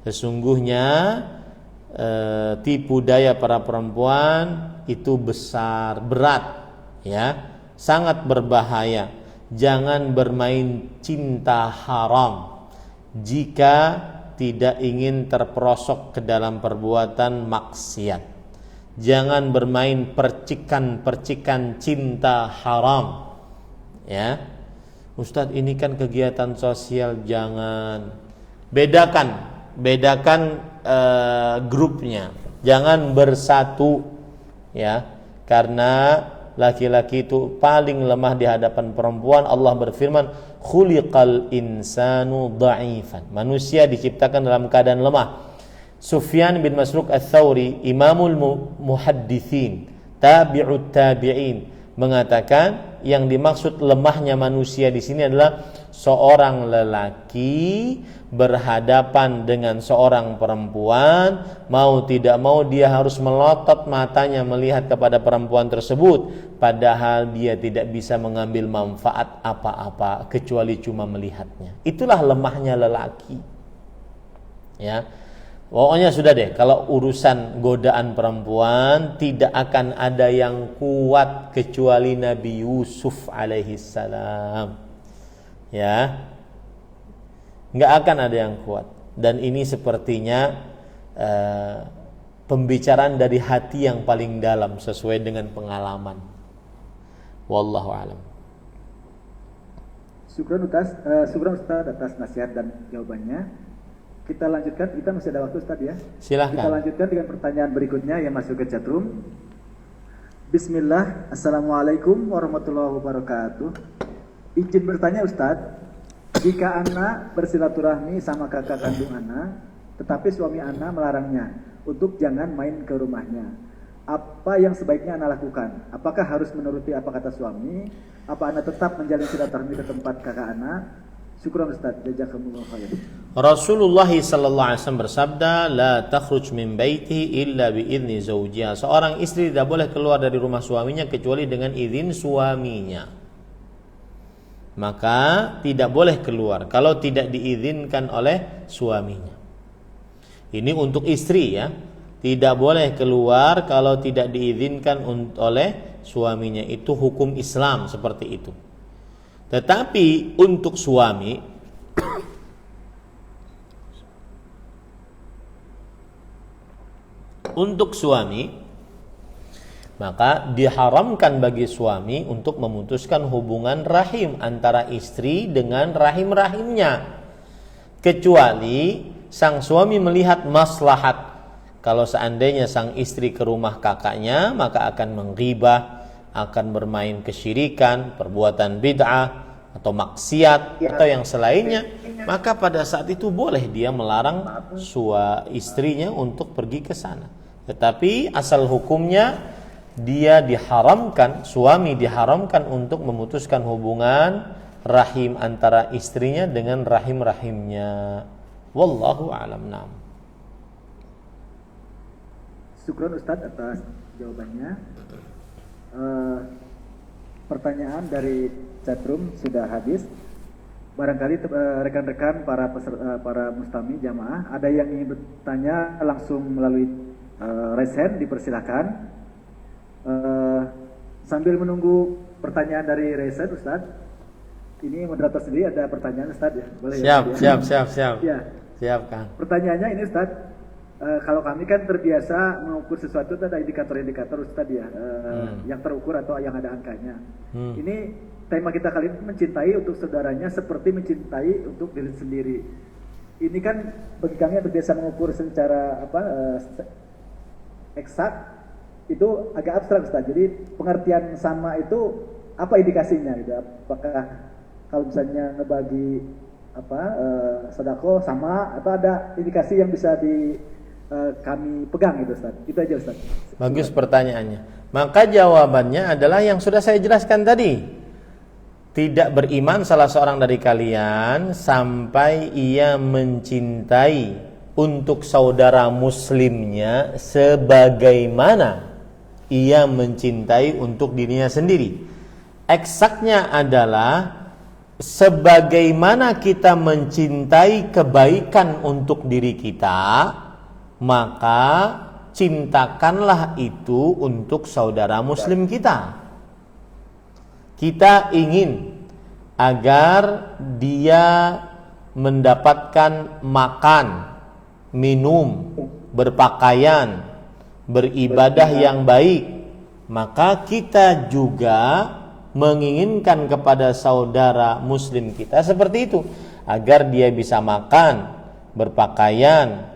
Sesungguhnya tipu daya para perempuan itu besar, berat, ya. sangat berbahaya. Jangan bermain cinta haram jika tidak ingin terperosok ke dalam perbuatan maksiat. Jangan bermain percikan-percikan cinta haram. Ya, Ustadz, ini kan kegiatan sosial, jangan. Bedakan grupnya. Jangan bersatu, ya, karena laki-laki itu paling lemah di hadapan perempuan. Allah berfirman, khuliqal insanu dha'ifan. Manusia diciptakan dalam keadaan lemah. Sufyan bin Masruq Ats-Tsauri, imamul muhadditsin, tabi'ut tabi'in, mengatakan yang dimaksud lemahnya manusia di sini adalah seorang lelaki berhadapan dengan seorang perempuan, mau tidak mau dia harus melotot matanya melihat kepada perempuan tersebut, padahal dia tidak bisa mengambil manfaat apa-apa kecuali cuma melihatnya. Itulah lemahnya lelaki. Ya. Pokoknya sudah deh, kalau urusan godaan perempuan tidak akan ada yang kuat kecuali Nabi Yusuf alaihissalam. Ya, nggak akan ada yang kuat. Dan ini sepertinya pembicaraan dari hati yang paling dalam sesuai dengan pengalaman. Wallahu a'lam. Syukran Ustaz atas nasihat dan jawabannya. Kita lanjutkan, kita masih ada waktu Ustaz ya. Silahkan. Kita lanjutkan dengan pertanyaan berikutnya yang masuk ke chatroom. Bismillah, Assalamualaikum warahmatullahi wabarakatuh. Izin bertanya Ustaz, jika anak bersilaturahmi sama kakak kandung anak, tetapi suami anak melarangnya untuk jangan main ke rumahnya, apa yang sebaiknya anak lakukan? Apakah harus menuruti apa kata suami? Apa anak tetap menjalin silaturahmi ke tempat kakak anak? Syukran Ustaz, jazakumullah khairan. Rasulullah sallallahu alaihi wasallam bersabda, la takhruj min baitihi illa bi idzni zawjiha. Seorang istri tidak boleh keluar dari rumah suaminya kecuali dengan izin suaminya. Maka tidak boleh keluar kalau tidak diizinkan oleh suaminya. Ini untuk istri ya. Tidak boleh keluar kalau tidak diizinkan oleh suaminya. Itu hukum Islam seperti itu. Tetapi untuk suami maka diharamkan bagi suami untuk memutuskan hubungan rahim antara istri dengan rahim-rahimnya, kecuali sang suami melihat maslahat. Kalau seandainya sang istri ke rumah kakaknya, maka akan menggibah, akan bermain kesyirikan, perbuatan bid'ah atau maksiat atau yang selainnya, maka pada saat itu boleh dia melarang istrinya untuk pergi ke sana. Tetapi asal hukumnya dia diharamkan, suami diharamkan untuk memutuskan hubungan rahim antara istrinya dengan rahim-rahimnya. Wallahu a'lam. Naam. Syukron Ustaz atas jawabannya. Pertanyaan dari chatroom sudah habis. Barangkali rekan-rekan para mustami jamaah ada yang ingin bertanya langsung melalui raise hand, dipersilakan. Sambil menunggu pertanyaan dari raise hand, Ustaz, ini moderator sendiri ada pertanyaan Ustaz ya? Boleh Siap. Ya. Siap, Kang. Pertanyaannya ini Ustaz, kalau kami kan terbiasa mengukur sesuatu itu ada indikator-indikator Ustaz ya, yang terukur atau yang ada angkanya. Ini tema kita kali ini mencintai untuk saudaranya seperti mencintai untuk diri sendiri. Ini kan bagi kami yang terbiasa mengukur secara eksak, itu agak abstrak Ustaz. Jadi pengertian sama itu apa indikasinya gitu? Apakah kalau misalnya ngebagi sedekah sama atau ada indikasi yang bisa kami pegang gitu Ustaz? Itu aja Ustaz. Bagus pertanyaannya. Maka jawabannya adalah yang sudah saya jelaskan tadi. Tidak beriman salah seorang dari kalian sampai ia mencintai untuk saudara muslimnya sebagaimana ia mencintai untuk dirinya sendiri. Eksaknya adalah sebagaimana kita mencintai kebaikan untuk diri kita, maka cintakanlah itu untuk saudara muslim kita. Kita ingin agar dia mendapatkan makan, minum, berpakaian, beribadah yang baik, maka kita juga menginginkan kepada saudara muslim kita seperti itu, agar dia bisa makan, berpakaian,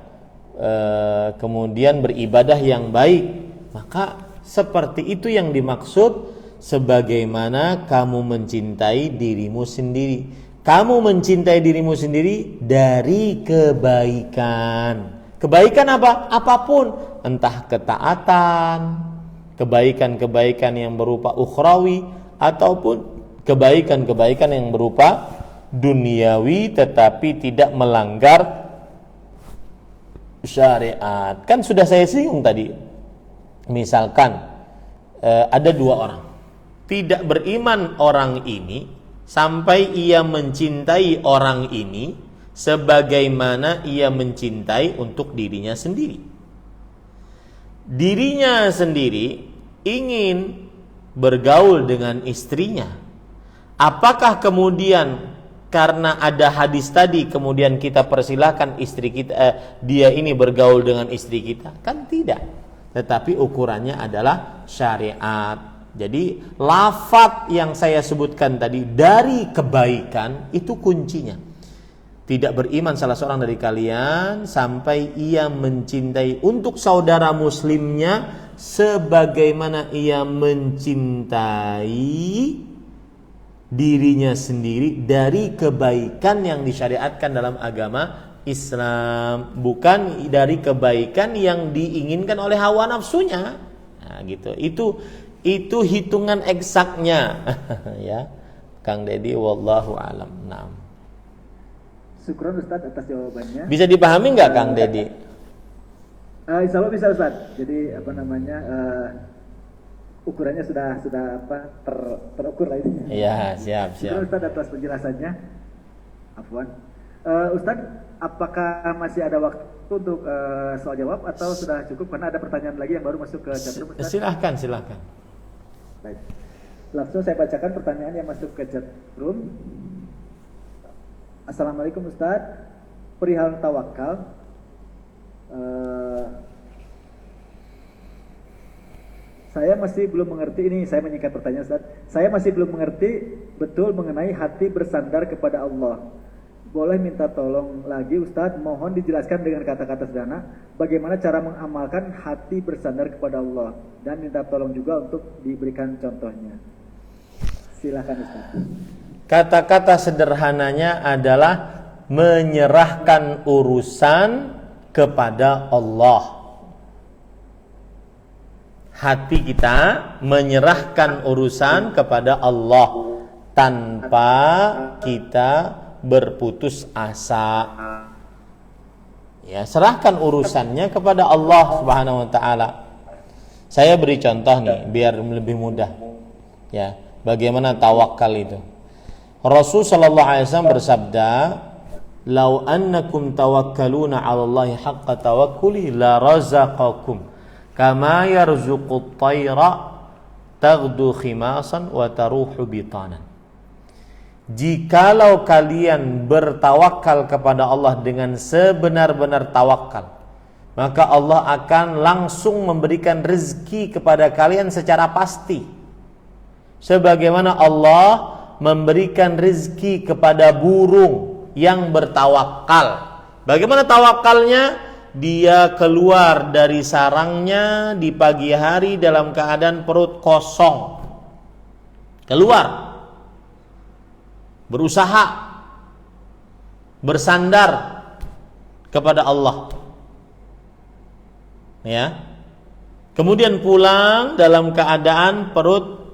kemudian beribadah yang baik. Maka seperti itu yang dimaksud sebagaimana kamu mencintai dirimu sendiri. Kamu mencintai dirimu sendiri dari kebaikan. Kebaikan apa? Apapun, entah ketaatan, kebaikan-kebaikan yang berupa ukhrawi, ataupun kebaikan-kebaikan yang berupa duniawi tetapi tidak melanggar syariat. Kan sudah saya singgung tadi. Misalkan ada dua orang, tidak beriman orang ini sampai ia mencintai orang ini sebagaimana ia mencintai untuk dirinya sendiri. Dirinya sendiri ingin bergaul dengan istrinya. Apakah kemudian karena ada hadis tadi kemudian kita persilahkan istri kita dia ini bergaul dengan istri kita? Kan tidak. Tetapi ukurannya adalah syariat. Jadi lafaz yang saya sebutkan tadi dari kebaikan itu kuncinya. Tidak beriman salah seorang dari kalian sampai ia mencintai untuk saudara muslimnya sebagaimana ia mencintai dirinya sendiri dari kebaikan yang disyariatkan dalam agama Islam, bukan dari kebaikan yang diinginkan oleh hawa nafsunya. Nah, gitu. Itu hitungan eksaknya. Ya, Kang Dedi, wallahu alam. Naam. Syukron Ustaz atas jawabannya. Bisa dipahami nggak Kang Dedi? Insya Allah bisa Ustaz. Jadi ukurannya sudah terukur lah ini. Iya, siap. Syukron Ustaz atas penjelasannya. Afwan. Ustaz, apakah masih ada waktu untuk soal jawab atau sudah cukup? Karena ada pertanyaan lagi yang baru masuk ke chatroom Ustaz. Silahkan. Baik. Langsung saya bacakan pertanyaan yang masuk ke chatroom. Assalamualaikum Ustaz, perihal tawakal. Saya masih belum mengerti, ini saya menyingkat pertanyaan Ustaz. Saya masih belum mengerti betul mengenai hati bersandar kepada Allah. Boleh minta tolong lagi Ustaz, mohon dijelaskan dengan kata-kata sederhana bagaimana cara mengamalkan hati bersandar kepada Allah, dan minta tolong juga untuk diberikan contohnya. Silakan Ustaz. Kata-kata sederhananya adalah menyerahkan urusan kepada Allah. Hati kita menyerahkan urusan kepada Allah tanpa kita berputus asa. Ya, serahkan urusannya kepada Allah Subhanahu wa taala. Saya beri contoh nih biar lebih mudah. Ya, bagaimana tawakal itu. Rasul sallallahu alaihi wasallam bersabda, "Lau annakum tawakkaluna 'ala Allahi haqqa tawakkuli la razaqakum kama yarzuqut tayra taghdu khimasan wa taruhu bitanan." Jikalau kalian bertawakal kepada Allah dengan sebenar-benar tawakal, maka Allah akan langsung memberikan rezeki kepada kalian secara pasti. Sebagaimana Allah memberikan rezeki kepada burung yang bertawakal. Bagaimana tawakalnya? Dia keluar dari sarangnya di pagi hari dalam keadaan perut kosong. Keluar. Berusaha bersandar kepada Allah. Ya. Kemudian pulang dalam keadaan perut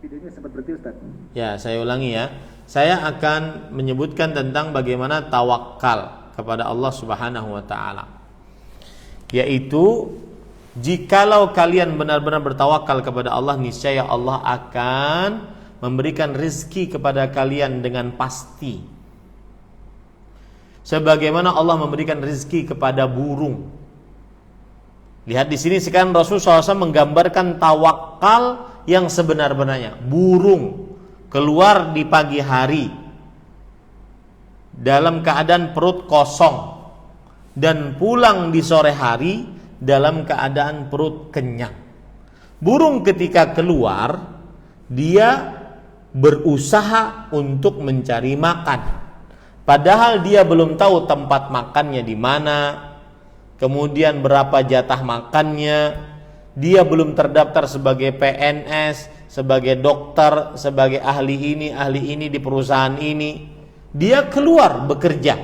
videonya sempat berhenti Ustaz. Ya, saya ulangi ya. Saya akan menyebutkan tentang bagaimana tawakal kepada Allah Subhanahu wa taala. Yaitu jikalau kalian benar-benar bertawakal kepada Allah, niscaya Allah akan memberikan rezeki kepada kalian dengan pasti. Sebagaimana Allah memberikan rezeki kepada burung Lihat di sini sekarang Rasul SAW menggambarkan tawakal yang sebenar-benarnya. Burung keluar di pagi hari dalam keadaan perut kosong dan pulang di sore hari dalam keadaan perut kenyang. Burung ketika keluar, dia berusaha untuk mencari makan. Padahal dia belum tahu tempat makannya di mana, kemudian berapa jatah makannya. Dia belum terdaftar sebagai PNS, sebagai dokter, sebagai ahli ini di perusahaan ini. Dia keluar bekerja.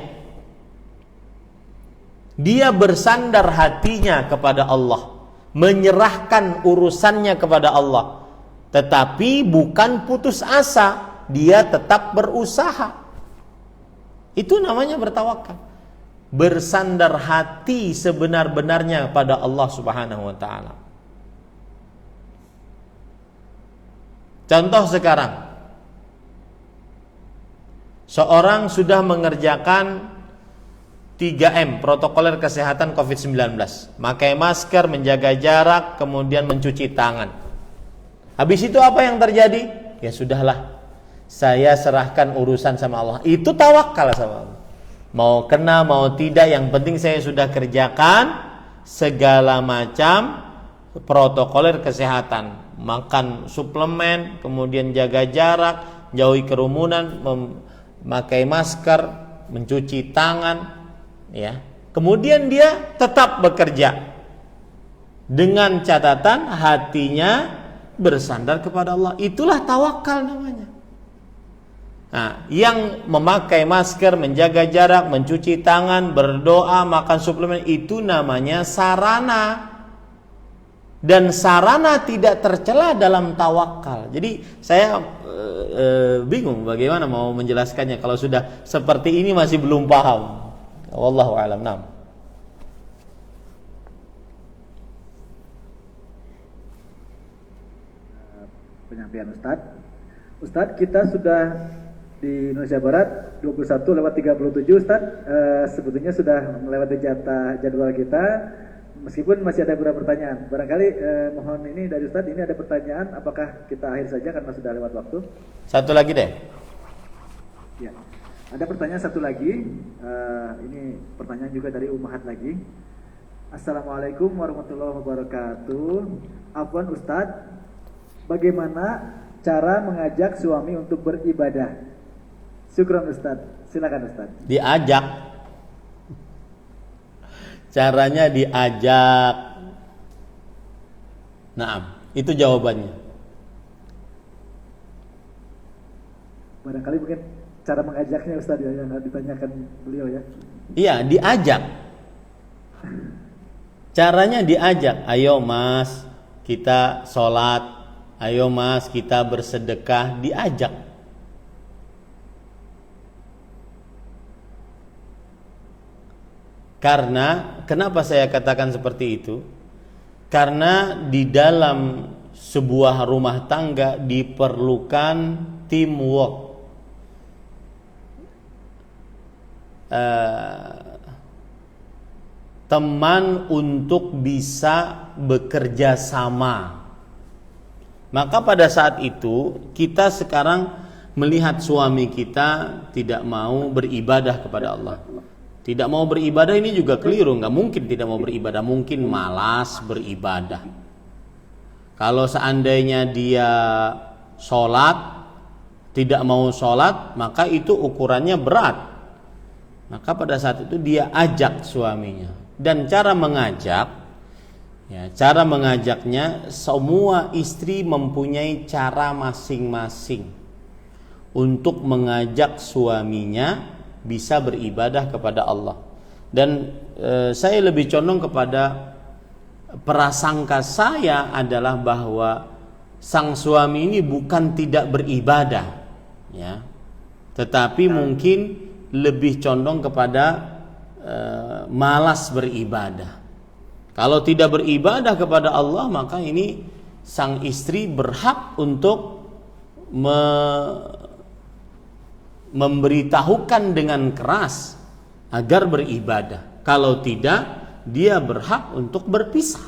Dia bersandar hatinya kepada Allah, menyerahkan urusannya kepada Allah. Tetapi bukan putus asa, dia tetap berusaha. Itu namanya bertawakal. Bersandar hati sebenar-benarnya pada Allah Subhanahu wa taala. Contoh sekarang, seorang sudah mengerjakan 3M, protokoler kesehatan COVID-19. Pakai masker, menjaga jarak, kemudian mencuci tangan. Habis itu apa yang terjadi? Ya sudahlah, saya serahkan urusan sama Allah. Itu tawakal sama Allah. Mau kena, mau tidak, yang penting saya sudah kerjakan segala macam protokoler kesehatan. Makan suplemen, kemudian jaga jarak, jauhi kerumunan, memakai masker, mencuci tangan, ya. Kemudian dia tetap bekerja dengan catatan hatinya bersandar kepada Allah. Itulah tawakal namanya. Nah, yang memakai masker, menjaga jarak, mencuci tangan, berdoa, makan suplemen, itu namanya sarana. Dan sarana tidak tercela dalam tawakal. Jadi saya bingung bagaimana mau menjelaskannya kalau sudah seperti ini masih belum paham. Wallahu a'lam. Naam. Penyampaian Ustadz, kita sudah di Indonesia Barat 21:37 Ustadz. Sebetulnya sudah melewati jadwal kita. Meskipun masih ada beberapa pertanyaan, barangkali mohon ini dari Ustadz, ini ada pertanyaan, apakah kita akhir saja karena sudah lewat waktu? Satu lagi deh. Ya, ada pertanyaan satu lagi. Ini pertanyaan juga dari Umahat lagi. Assalamualaikum warahmatullahi wabarakatuh. Afwan Ustadz, bagaimana cara mengajak suami untuk beribadah? Syukran Ustadz. Silakan Ustadz. Diajak. Caranya diajak. Naam, itu jawabannya. Barangkali mungkin cara mengajaknya Ustaz ya, yang ditanyakan beliau ya. Iya, diajak. Caranya diajak. Ayo mas, kita sholat. Ayo mas, kita bersedekah. Diajak. Karena, kenapa saya katakan seperti itu? Karena di dalam sebuah rumah tangga diperlukan teamwork. Teman untuk bisa bekerja sama. Maka pada saat itu kita sekarang melihat suami kita tidak mau beribadah kepada Allah. Tidak mau beribadah ini juga keliru, nggak mungkin tidak mau beribadah, mungkin malas beribadah. Kalau seandainya dia sholat, tidak mau sholat, maka itu ukurannya berat. Maka pada saat itu dia ajak suaminya. Dan cara mengajak, ya, cara mengajaknya, semua istri mempunyai cara masing-masing untuk mengajak suaminya bisa beribadah kepada Allah. Dan saya lebih condong kepada prasangka saya adalah bahwa sang suami ini bukan tidak beribadah, ya, tetapi mungkin lebih condong kepada malas beribadah. Kalau tidak beribadah kepada Allah, maka ini sang istri berhak untuk memberitahukan dengan keras agar beribadah. Kalau tidak, dia berhak untuk berpisah.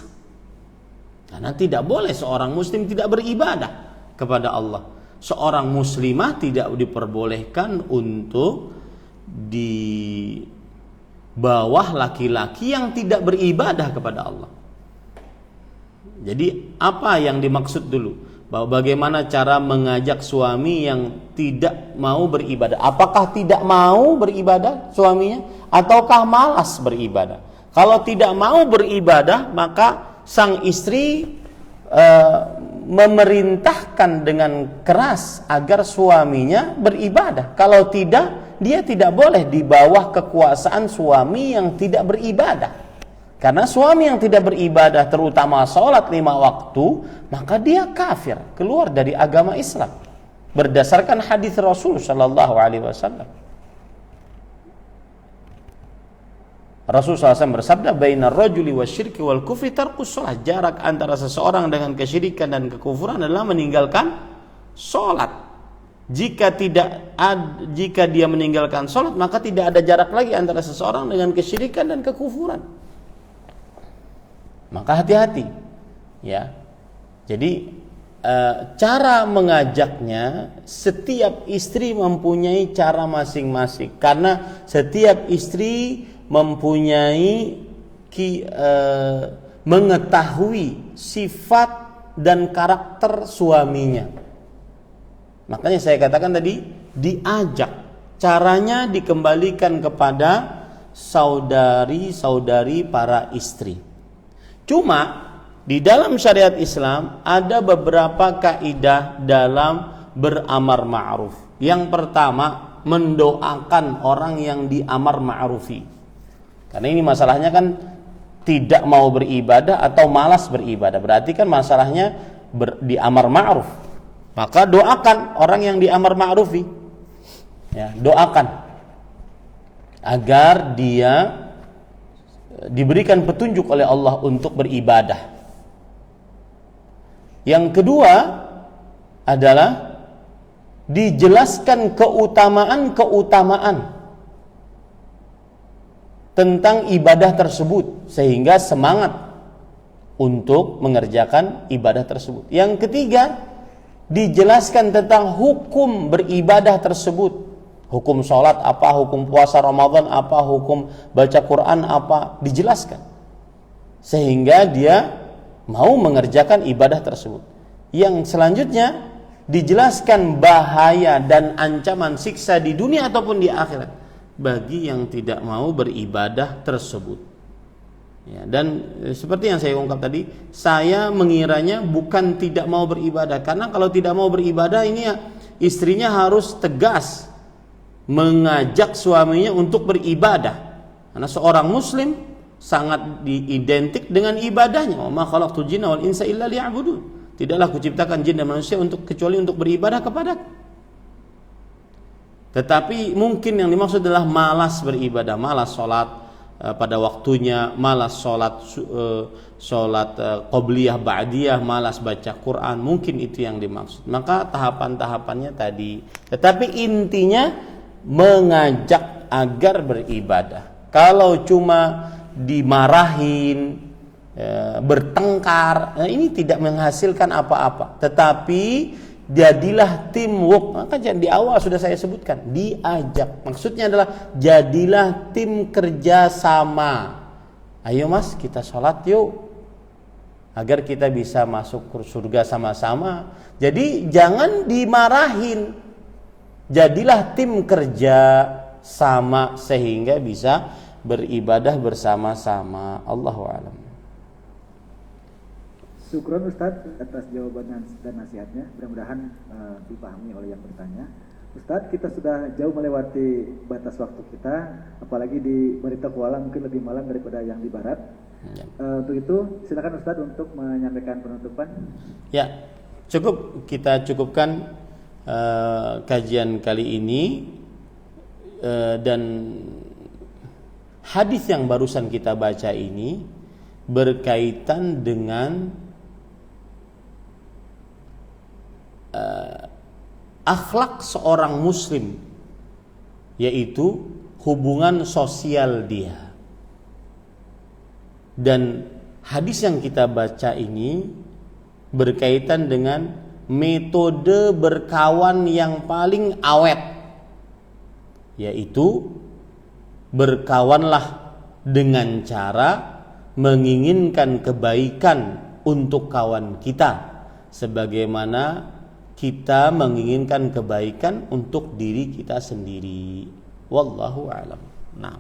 Karena tidak boleh seorang muslim tidak beribadah kepada Allah. Seorang muslimah tidak diperbolehkan untuk di bawah laki-laki yang tidak beribadah kepada Allah. Jadi apa yang dimaksud dulu? Bahwa bagaimana cara mengajak suami yang tidak mau beribadah? Apakah tidak mau beribadah suaminya? Ataukah malas beribadah? Kalau tidak mau beribadah, maka sang istri memerintahkan dengan keras agar suaminya beribadah. Kalau tidak, dia tidak boleh di bawah kekuasaan suami yang tidak beribadah. Karena suami yang tidak beribadah, terutama sholat 5 waktu, maka dia kafir, keluar dari agama Islam. Berdasarkan hadis Rasul Shallallahu Alaihi Wasallam. Rasul SAW bersabda, "Bainar rajuli wasyirki wal kufri tarkus sholat." Jarak antara seseorang dengan kesyirikan dan kekufuran adalah meninggalkan sholat. Jika dia meninggalkan sholat, maka tidak ada jarak lagi antara seseorang dengan kesyirikan dan kekufuran. Maka hati-hati, ya. Jadi cara mengajaknya, setiap istri mempunyai cara masing-masing. Karena setiap istri mempunyai mengetahui sifat dan karakter suaminya. Makanya saya katakan tadi, diajak. Caranya dikembalikan kepada saudari-saudari para istri. Cuma di dalam syariat Islam ada beberapa kaidah dalam beramar ma'ruf. Yang pertama, mendoakan orang yang diamar ma'rufi. Karena ini masalahnya kan tidak mau beribadah atau malas beribadah. Berarti kan masalahnya diamar ma'ruf. Maka doakan orang yang diamar ma'rufi. Ya, doakan agar dia diberikan petunjuk oleh Allah untuk beribadah. Yang kedua adalah dijelaskan keutamaan tentang ibadah tersebut sehingga semangat untuk mengerjakan ibadah tersebut. Yang ketiga, dijelaskan tentang hukum beribadah tersebut. Hukum sholat apa, hukum puasa Ramadan apa, hukum baca Quran apa, dijelaskan. Sehingga dia mau mengerjakan ibadah tersebut. Yang selanjutnya, dijelaskan bahaya dan ancaman siksa di dunia ataupun di akhirat bagi yang tidak mau beribadah tersebut. Ya, dan seperti yang saya ungkap tadi, saya mengiranya bukan tidak mau beribadah. Karena kalau tidak mau beribadah, ini ya, istrinya harus tegas mengajak suaminya untuk beribadah. Karena seorang muslim sangat diidentik dengan ibadahnya. Wa ma khalaqtul jinna wal insa illa liya'budun. Tidaklah kuciptakan jin dan manusia kecuali untuk beribadah kepadaku. Tetapi mungkin yang dimaksud adalah malas beribadah, malas sholat pada waktunya, malas sholat qobliyah ba'diyah, malas baca Quran. Mungkin itu yang dimaksud. Maka tahapan-tahapannya tadi. Tetapi intinya mengajak agar beribadah. Kalau cuma dimarahin, bertengkar, ini tidak menghasilkan apa-apa. Tetapi jadilah teamwork. Maka di awal sudah saya sebutkan, diajak. Maksudnya adalah jadilah tim kerja sama. Ayo mas, kita sholat yuk, agar kita bisa masuk surga sama-sama. Jadi jangan dimarahin. Jadilah tim kerja sama sehingga bisa beribadah bersama-sama. Allahu a'lam. Syukron Ustadz atas jawaban dan nasihatnya. Mudah-mudahan dipahami oleh yang bertanya. Ustadz, kita sudah jauh melewati batas waktu kita, apalagi di Barita Kuala mungkin lebih malam daripada yang di barat. Ya. Untuk itu silakan Ustadz untuk menyampaikan penutupan. Ya, kita cukupkan kajian kali ini, dan hadis yang barusan kita baca ini berkaitan dengan akhlak seorang muslim, yaitu hubungan sosial dia. Dan hadis yang kita baca ini berkaitan dengan metode berkawan yang paling awet, yaitu berkawanlah dengan cara menginginkan kebaikan untuk kawan kita sebagaimana kita menginginkan kebaikan untuk diri kita sendiri. Wallahu a'lam. Nah.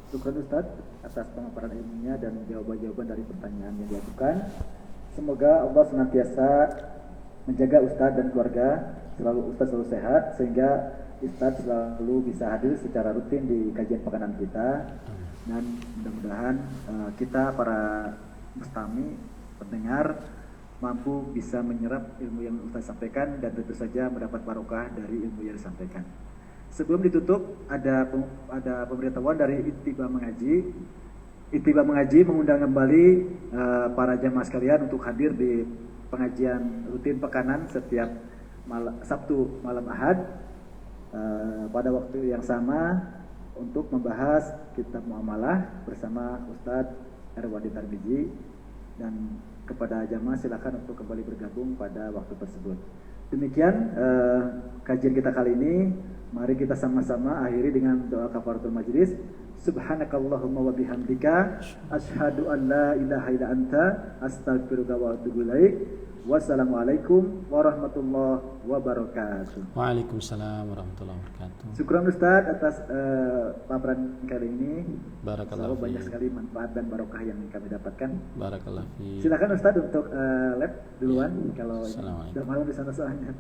Syukran Ustaz atas pemaparan ilmunya dan jawaban-jawaban dari pertanyaan yang diajukan. Semoga Allah senantiasa menjaga Ustaz dan keluarga, Ustaz selalu sehat sehingga Ustaz selalu bisa hadir secara rutin di kajian pekanan kita. Dan mudah-mudahan kita para mustami pendengar mampu bisa menyerap ilmu yang Ustaz sampaikan dan tentu saja mendapat barokah dari ilmu yang disampaikan. Sebelum ditutup ada pemberitahuan dari Ittiba Mengaji. Ittiba Mengaji mengundang kembali para jamaah sekalian untuk hadir di pengajian rutin pekanan setiap Sabtu malam Ahad pada waktu yang sama untuk membahas kitab muamalah bersama Ustadz Erwandi Tarmizi, dan kepada jamaah silakan untuk kembali bergabung pada waktu tersebut. Demikian kajian kita kali ini. Mari kita sama-sama akhiri dengan doa kafaratul majlis. Subhanakallahumma wa bihamdika asyhadu an la ilaha illa anta astaghfiruka wa atubu ilaik. Wassalamualaikum warahmatullahi wabarakatuh. Waalaikumsalam warahmatullahi wabarakatuh. Syukran Ustaz atas paparan kali ini. Barakallahu banyak sekali manfaat dan barokah yang kami dapatkan. Barakallahu fiik. Silakan Ustaz untuk lab duluan kalau Assalamualaikum. sudah malam di sana soalnya.